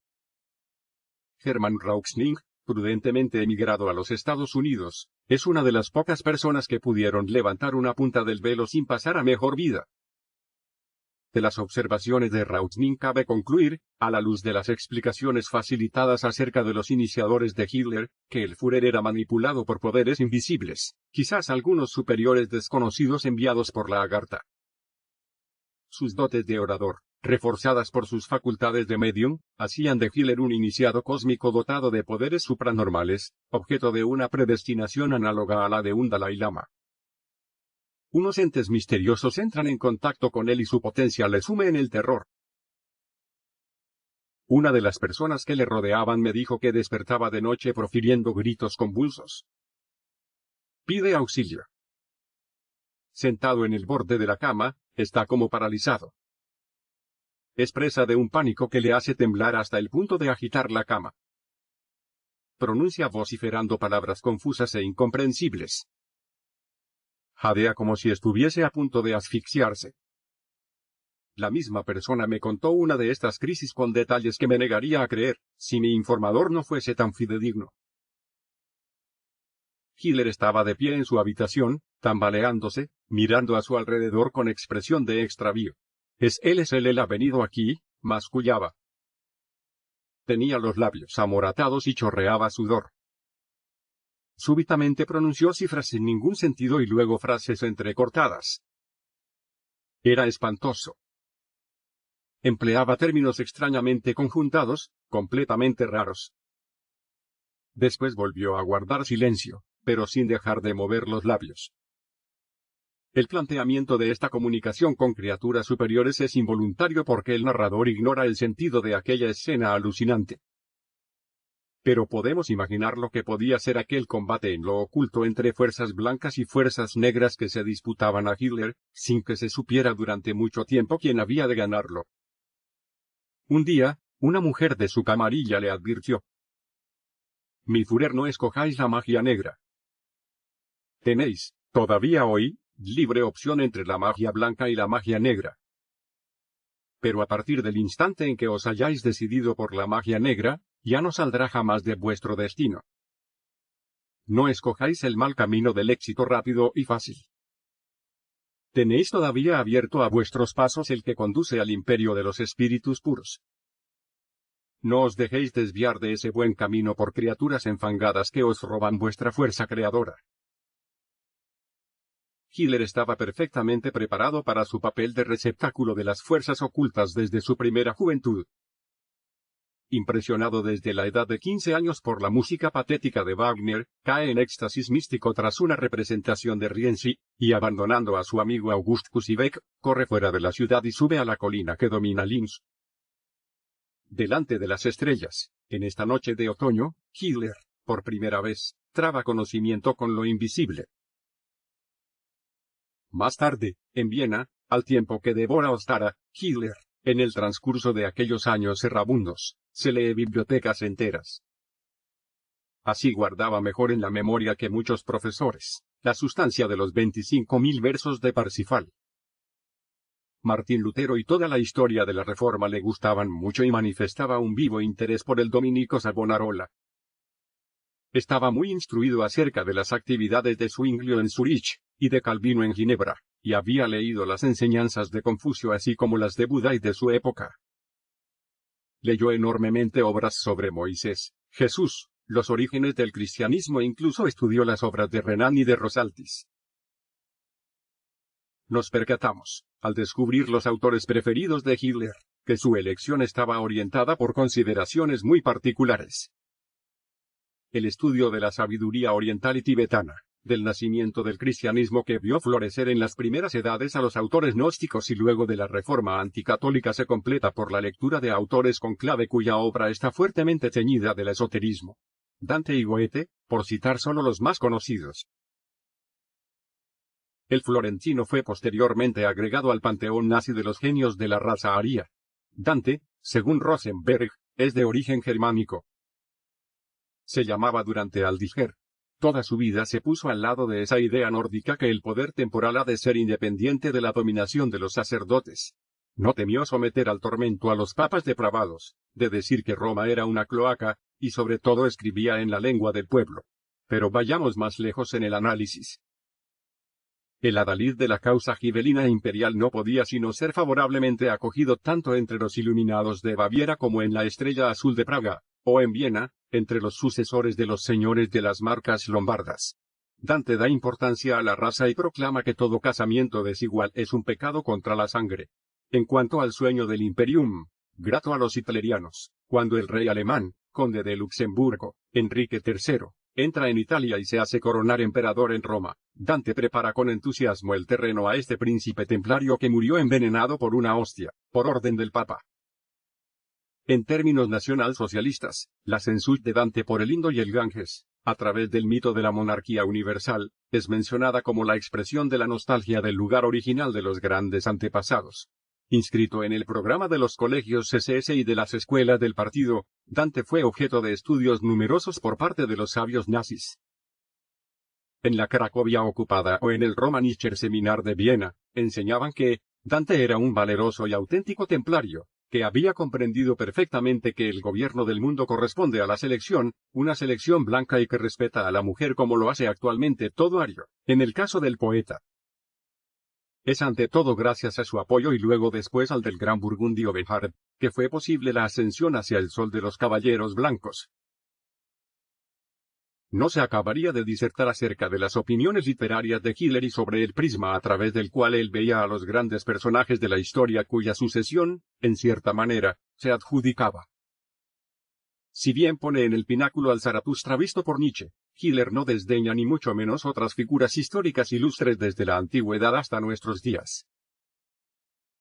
Hermann Rauchning, prudentemente emigrado a los Estados Unidos, es una de las pocas personas que pudieron levantar una punta del velo sin pasar a mejor vida. De las observaciones de Rauchning cabe concluir, a la luz de las explicaciones facilitadas acerca de los iniciadores de Hitler, que el Führer era manipulado por poderes invisibles, quizás algunos superiores desconocidos enviados por la Agartha. Sus dotes de orador, reforzadas por sus facultades de medium, hacían de Hitler un iniciado cósmico dotado de poderes supranormales, objeto de una predestinación análoga a la de un Dalai Lama. Unos entes misteriosos entran en contacto con él y su potencia le sume en el terror. Una de las personas que le rodeaban me dijo que despertaba de noche profiriendo gritos convulsos. Pide auxilio. Sentado en el borde de la cama, está como paralizado. Es presa de un pánico que le hace temblar hasta el punto de agitar la cama. Pronuncia vociferando palabras confusas e incomprensibles. Jadea como si estuviese a punto de asfixiarse. La misma persona me contó una de estas crisis con detalles que me negaría a creer, si mi informador no fuese tan fidedigno. Hitler estaba de pie en su habitación, tambaleándose, mirando a su alrededor con expresión de extravío. Él ha venido aquí, mascullaba. Tenía los labios amoratados y chorreaba sudor. Súbitamente pronunció cifras sin ningún sentido y luego frases entrecortadas. Era espantoso. Empleaba términos extrañamente conjuntados, completamente raros. Después volvió a guardar silencio, pero sin dejar de mover los labios. El planteamiento de esta comunicación con criaturas superiores es involuntario porque el narrador ignora el sentido de aquella escena alucinante. Pero podemos imaginar lo que podía ser aquel combate en lo oculto entre fuerzas blancas y fuerzas negras que se disputaban a Hitler, sin que se supiera durante mucho tiempo quién había de ganarlo. Un día, una mujer de su camarilla le advirtió: «Mi Führer, no escojáis la magia negra. Tenéis, todavía hoy, libre opción entre la magia blanca y la magia negra. Pero a partir del instante en que os hayáis decidido por la magia negra, ya no saldrá jamás de vuestro destino. No escojáis el mal camino del éxito rápido y fácil. Tenéis todavía abierto a vuestros pasos el que conduce al imperio de los espíritus puros. No os dejéis desviar de ese buen camino por criaturas enfangadas que os roban vuestra fuerza creadora. Hitler estaba perfectamente preparado para su papel de receptáculo de las fuerzas ocultas desde su primera juventud. Impresionado desde la edad de 15 años por la música patética de Wagner, cae en éxtasis místico tras una representación de Rienzi, y abandonando a su amigo August Kusibeck, corre fuera de la ciudad y sube a la colina que domina Linz. Delante de las estrellas, en esta noche de otoño, Hitler, por primera vez, traba conocimiento con lo invisible. Más tarde, en Viena, al tiempo que devora Ostara, Hitler, en el transcurso de aquellos años errabundos, se lee bibliotecas enteras. Así guardaba mejor en la memoria que muchos profesores, la sustancia de los 25.000 versos de Parsifal. Martín Lutero y toda la historia de la Reforma le gustaban mucho y manifestaba un vivo interés por el dominico Savonarola. Estaba muy instruido acerca de las actividades de Zwinglio en Zurich, y de Calvino en Ginebra, y había leído las enseñanzas de Confucio así como las de Buda y de su época. Leyó enormemente obras sobre Moisés, Jesús, los orígenes del cristianismo e incluso estudió las obras de Renan y de Rosaltis. Nos percatamos, al descubrir los autores preferidos de Hitler, que su elección estaba orientada por consideraciones muy particulares. El estudio de la sabiduría oriental y tibetana, del nacimiento del cristianismo que vio florecer en las primeras edades a los autores gnósticos y luego de la reforma anticatólica se completa por la lectura de autores con clave cuya obra está fuertemente teñida del esoterismo. Dante y Goethe, por citar solo los más conocidos. El florentino fue posteriormente agregado al panteón nazi de los genios de la raza aria. Dante, según Rosenberg, es de origen germánico. Se llamaba durante Aldiger. Toda su vida se puso al lado de esa idea nórdica que el poder temporal ha de ser independiente de la dominación de los sacerdotes. No temió someter al tormento a los papas depravados, de decir que Roma era una cloaca, y sobre todo escribía en la lengua del pueblo. Pero vayamos más lejos en el análisis. El adalid de la causa gibelina e imperial no podía sino ser favorablemente acogido tanto entre los iluminados de Baviera como en la Estrella Azul de Praga, o en Viena, entre los sucesores de los señores de las marcas lombardas. Dante da importancia a la raza y proclama que todo casamiento desigual es un pecado contra la sangre. En cuanto al sueño del imperium, grato a los hitlerianos, cuando el rey alemán, conde de Luxemburgo, Enrique III, entra en Italia y se hace coronar emperador en Roma, Dante prepara con entusiasmo el terreno a este príncipe templario que murió envenenado por una hostia, por orden del Papa. En términos nacionalsocialistas, la censura de Dante por el Indo y el Ganges, a través del mito de la monarquía universal, es mencionada como la expresión de la nostalgia del lugar original de los grandes antepasados. Inscrito en el programa de los colegios CSS y de las escuelas del partido, Dante fue objeto de estudios numerosos por parte de los sabios nazis. En la Cracovia ocupada o en el Romanischer Seminar de Viena, enseñaban que Dante era un valeroso y auténtico templario, que había comprendido perfectamente que el gobierno del mundo corresponde a la selección, una selección blanca y que respeta a la mujer como lo hace actualmente todo ario, en el caso del poeta. Es ante todo gracias a su apoyo y luego después al del gran burgundio Bernhard, que fue posible la ascensión hacia el sol de los caballeros blancos. No se acabaría de disertar acerca de las opiniones literarias de Hitler y sobre el prisma a través del cual él veía a los grandes personajes de la historia cuya sucesión, en cierta manera, se adjudicaba. Si bien pone en el pináculo al Zaratustra visto por Nietzsche, Hitler no desdeña ni mucho menos otras figuras históricas ilustres desde la antigüedad hasta nuestros días.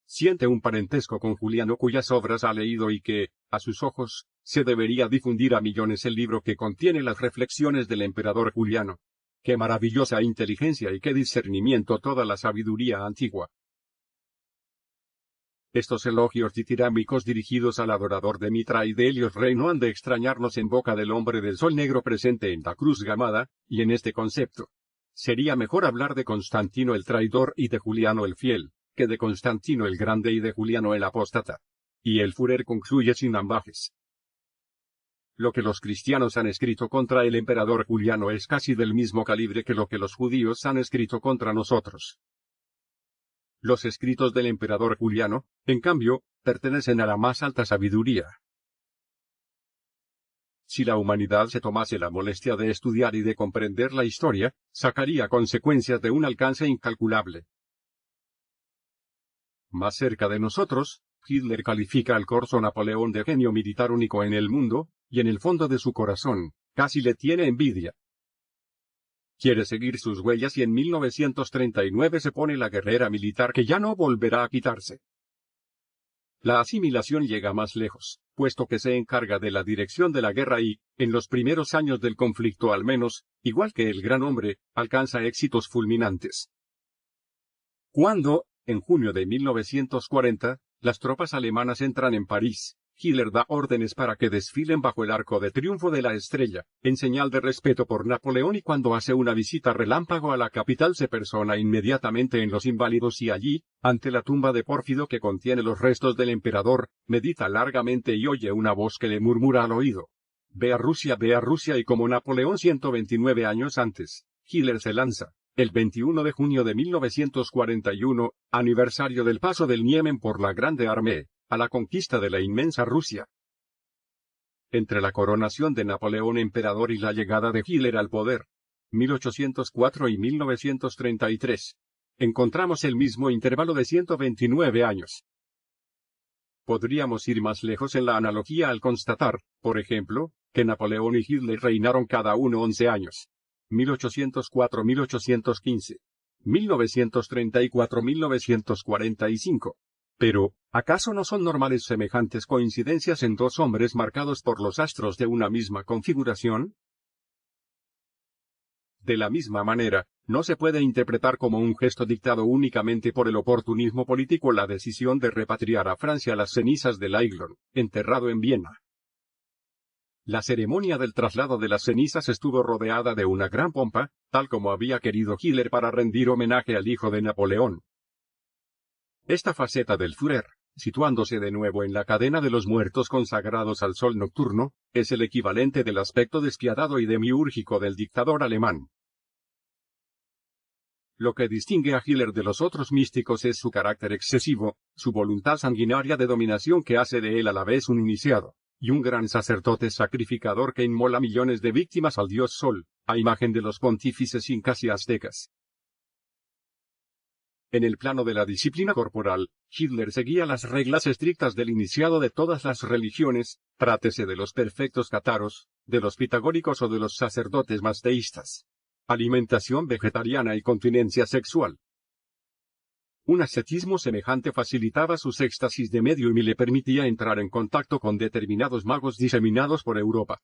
Siente un parentesco con Juliano cuyas obras ha leído y que, a sus ojos, se debería difundir a millones el libro que contiene las reflexiones del emperador Juliano. ¡Qué maravillosa inteligencia y qué discernimiento toda la sabiduría antigua! Estos elogios ditirámicos dirigidos al adorador de Mitra y de Helios Rey no han de extrañarnos en boca del hombre del sol negro presente en la cruz gamada, y en este concepto. Sería mejor hablar de Constantino el traidor y de Juliano el fiel, que de Constantino el grande y de Juliano el apóstata. Y el Führer concluye sin ambajes. Lo que los cristianos han escrito contra el emperador Juliano es casi del mismo calibre que lo que los judíos han escrito contra nosotros. Los escritos del emperador Juliano, en cambio, pertenecen a la más alta sabiduría. Si la humanidad se tomase la molestia de estudiar y de comprender la historia, sacaría consecuencias de un alcance incalculable. Más cerca de nosotros, Hitler califica al corso Napoleón de genio militar único en el mundo, y en el fondo de su corazón, casi le tiene envidia. Quiere seguir sus huellas y en 1939 se pone la guerrera militar que ya no volverá a quitarse. La asimilación llega más lejos, puesto que se encarga de la dirección de la guerra y, en los primeros años del conflicto al menos, igual que el gran hombre, alcanza éxitos fulminantes. Cuando, en junio de 1940, las tropas alemanas entran en París, Hitler da órdenes para que desfilen bajo el Arco de Triunfo de la Estrella, en señal de respeto por Napoleón, y cuando hace una visita relámpago a la capital se persona inmediatamente en Los Inválidos y allí, ante la tumba de Pórfido que contiene los restos del emperador, medita largamente y oye una voz que le murmura al oído: ve a Rusia, y como Napoleón 129 años antes, Hitler se lanza, el 21 de junio de 1941, aniversario del paso del Niemen por la Grande Armée, a la conquista de la inmensa Rusia. Entre la coronación de Napoleón emperador y la llegada de Hitler al poder, 1804 y 1933, encontramos el mismo intervalo de 129 años. Podríamos ir más lejos en la analogía al constatar, por ejemplo, que Napoleón y Hitler reinaron cada uno 11 años. 1804-1815, 1934-1945. Pero, ¿acaso no son normales semejantes coincidencias en dos hombres marcados por los astros de una misma configuración? De la misma manera, no se puede interpretar como un gesto dictado únicamente por el oportunismo político la decisión de repatriar a Francia las cenizas de Aiglon, enterrado en Viena. La ceremonia del traslado de las cenizas estuvo rodeada de una gran pompa, tal como había querido Hitler para rendir homenaje al hijo de Napoleón. Esta faceta del Führer, situándose de nuevo en la cadena de los muertos consagrados al sol nocturno, es el equivalente del aspecto despiadado y demiúrgico del dictador alemán. Lo que distingue a Hitler de los otros místicos es su carácter excesivo, su voluntad sanguinaria de dominación que hace de él a la vez un iniciado, y un gran sacerdote sacrificador que inmola millones de víctimas al dios Sol, a imagen de los pontífices incas y aztecas. En el plano de la disciplina corporal, Hitler seguía las reglas estrictas del iniciado de todas las religiones, trátese de los perfectos cátaros, de los pitagóricos o de los sacerdotes mazdeístas. Alimentación vegetariana y continencia sexual. Un ascetismo semejante facilitaba sus éxtasis de medium y le permitía entrar en contacto con determinados magos diseminados por Europa.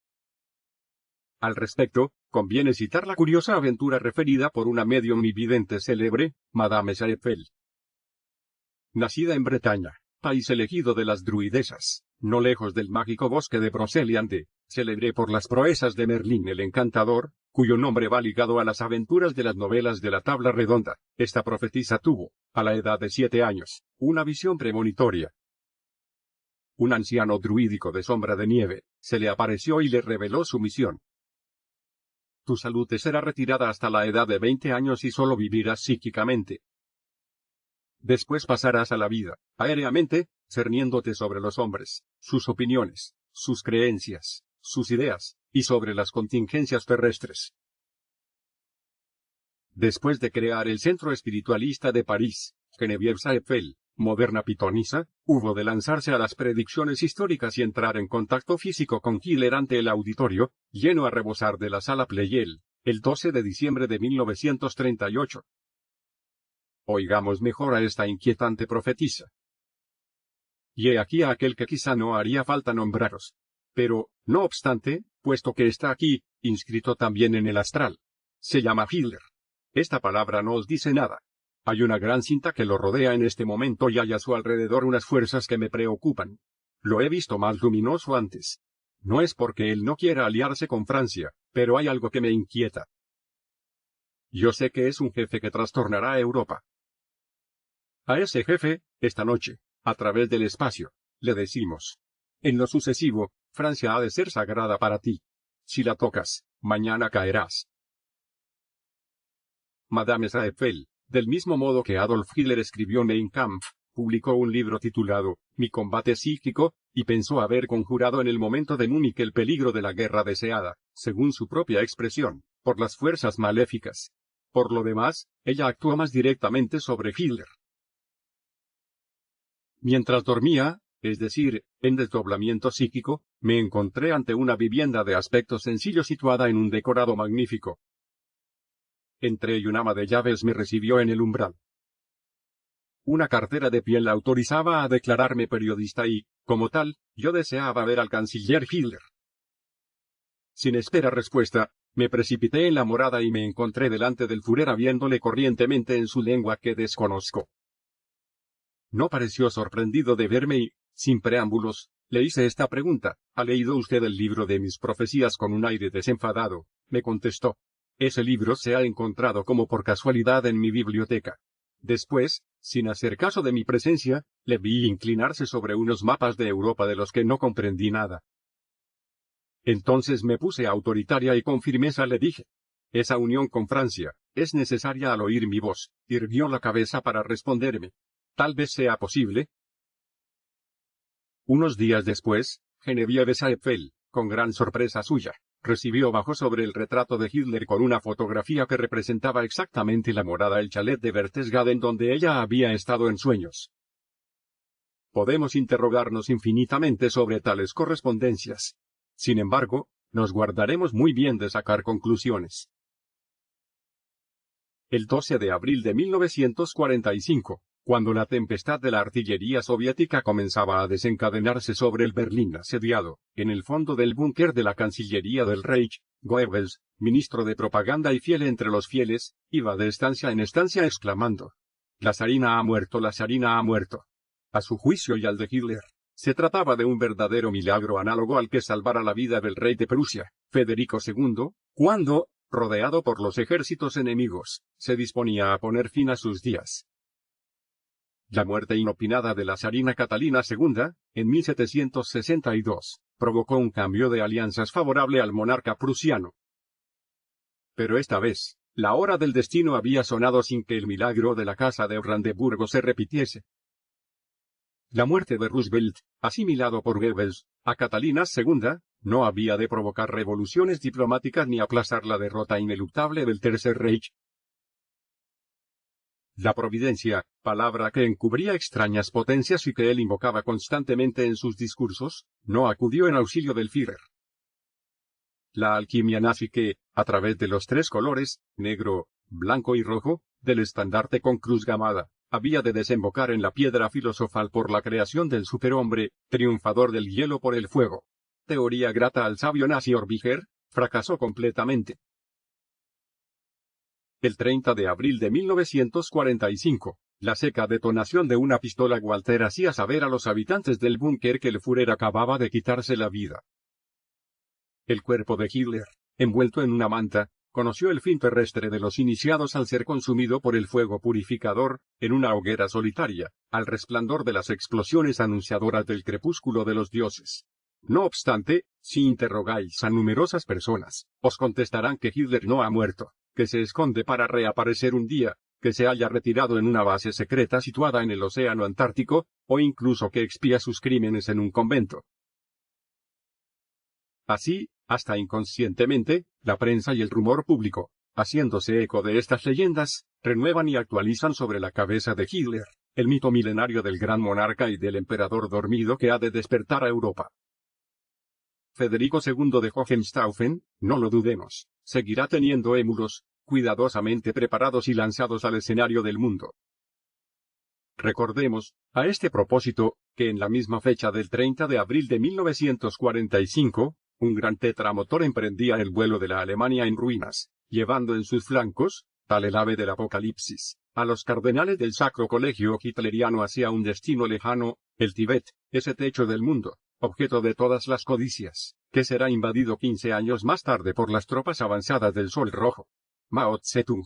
Al respecto, conviene citar la curiosa aventura referida por una medium y vidente célebre, Madame Saefel. Nacida en Bretaña, país elegido de las druidesas, no lejos del mágico bosque de Broceliande, célebre por las proezas de Merlín el Encantador, cuyo nombre va ligado a las aventuras de las novelas de la Tabla Redonda, esta profetisa tuvo, a la edad de 7 años, una visión premonitoria. Un anciano druídico de sombra de nieve, se le apareció y le reveló su misión. Tu salud te será retirada hasta la edad de 20 años y solo vivirás psíquicamente. Después pasarás a la vida, aéreamente, cerniéndote sobre los hombres, sus opiniones, sus creencias, sus ideas, y sobre las contingencias terrestres. Después de crear el Centro Espiritualista de París, Geneviève Saefel, moderna pitonisa, hubo de lanzarse a las predicciones históricas y entrar en contacto físico con Hitler ante el auditorio, lleno a rebosar de la Sala Pleyel, el 12 de diciembre de 1938. Oigamos mejor a esta inquietante profetisa. Y he aquí a aquel que quizá no haría falta nombraros. Pero, no obstante, puesto que está aquí, inscrito también en el astral. Se llama Hitler. Esta palabra no os dice nada. Hay una gran cinta que lo rodea en este momento y hay a su alrededor unas fuerzas que me preocupan. Lo he visto más luminoso antes. No es porque él no quiera aliarse con Francia, pero hay algo que me inquieta. Yo sé que es un jefe que trastornará a Europa. A ese jefe, esta noche, a través del espacio, le decimos: en lo sucesivo, Francia ha de ser sagrada para ti. Si la tocas, mañana caerás. Madame Saefel, del mismo modo que Adolf Hitler escribió Mein Kampf, publicó un libro titulado Mi combate psíquico, y pensó haber conjurado en el momento de Múnich el peligro de la guerra deseada, según su propia expresión, por las fuerzas maléficas. Por lo demás, ella actuó más directamente sobre Hitler. Mientras dormía, es decir, en desdoblamiento psíquico, me encontré ante una vivienda de aspecto sencillo situada en un decorado magnífico. Entré y un ama de llaves me recibió en el umbral. Una cartera de piel la autorizaba a declararme periodista y, como tal, yo deseaba ver al canciller Hitler. Sin esperar respuesta, me precipité en la morada y me encontré delante del Führer habiéndole corrientemente en su lengua que desconozco. No pareció sorprendido de verme y, sin preámbulos, le hice esta pregunta: ¿Ha leído usted el libro de mis profecías? Con un aire desenfadado, me contestó. Ese libro se ha encontrado como por casualidad en mi biblioteca. Después, sin hacer caso de mi presencia, le vi inclinarse sobre unos mapas de Europa de los que no comprendí nada. Entonces me puse autoritaria y con firmeza le dije: esa unión con Francia es necesaria. Al oír mi voz, irguió la cabeza para responderme: tal vez sea posible. Unos días después, Geneviève Saefel, con gran sorpresa suya, recibió bajo sobre el retrato de Hitler con una fotografía que representaba exactamente la morada, el chalet de Berchtesgaden donde ella había estado en sueños. Podemos interrogarnos infinitamente sobre tales correspondencias. Sin embargo, nos guardaremos muy bien de sacar conclusiones. El 12 de abril de 1945, cuando la tempestad de la artillería soviética comenzaba a desencadenarse sobre el Berlín asediado, en el fondo del búnker de la Cancillería del Reich, Goebbels, ministro de propaganda y fiel entre los fieles, iba de estancia en estancia exclamando: «La zarina ha muerto, la zarina ha muerto». A su juicio y al de Hitler, se trataba de un verdadero milagro análogo al que salvara la vida del rey de Prusia, Federico II, cuando, rodeado por los ejércitos enemigos, se disponía a poner fin a sus días. La muerte inopinada de la zarina Catalina II, en 1762, provocó un cambio de alianzas favorable al monarca prusiano. Pero esta vez, la hora del destino había sonado sin que el milagro de la Casa de Brandeburgo se repitiese. La muerte de Roosevelt, asimilado por Goebbels a Catalina II, no había de provocar revoluciones diplomáticas ni aplazar la derrota ineluctable del Tercer Reich. La providencia, palabra que encubría extrañas potencias y que él invocaba constantemente en sus discursos, no acudió en auxilio del Führer. La alquimia nazi que, a través de los tres colores, negro, blanco y rojo, del estandarte con cruz gamada, había de desembocar en la piedra filosofal por la creación del superhombre, triunfador del hielo por el fuego. Teoría grata al sabio nazi Orbiger, fracasó completamente. El 30 de abril de 1945, la seca detonación de una pistola Walter hacía saber a los habitantes del búnker que el Führer acababa de quitarse la vida. El cuerpo de Hitler, envuelto en una manta, conoció el fin terrestre de los iniciados al ser consumido por el fuego purificador, en una hoguera solitaria, al resplandor de las explosiones anunciadoras del crepúsculo de los dioses. No obstante, si interrogáis a numerosas personas, os contestarán que Hitler no ha muerto, que se esconde para reaparecer un día, que se haya retirado en una base secreta situada en el océano Antártico, o incluso que expía sus crímenes en un convento. Así, hasta inconscientemente, la prensa y el rumor público, haciéndose eco de estas leyendas, renuevan y actualizan sobre la cabeza de Hitler, el mito milenario del gran monarca y del emperador dormido que ha de despertar a Europa. Federico II de Hohenstaufen, no lo dudemos, seguirá teniendo émulos, cuidadosamente preparados y lanzados al escenario del mundo. Recordemos, a este propósito, que en la misma fecha del 30 de abril de 1945, un gran tetramotor emprendía el vuelo de la Alemania en ruinas, llevando en sus flancos, tal el ave del apocalipsis, a los cardenales del Sacro Colegio Hitleriano hacia un destino lejano, el Tíbet, ese techo del mundo, objeto de todas las codicias, que será invadido 15 años más tarde por las tropas avanzadas del Sol Rojo. Mao Zedong.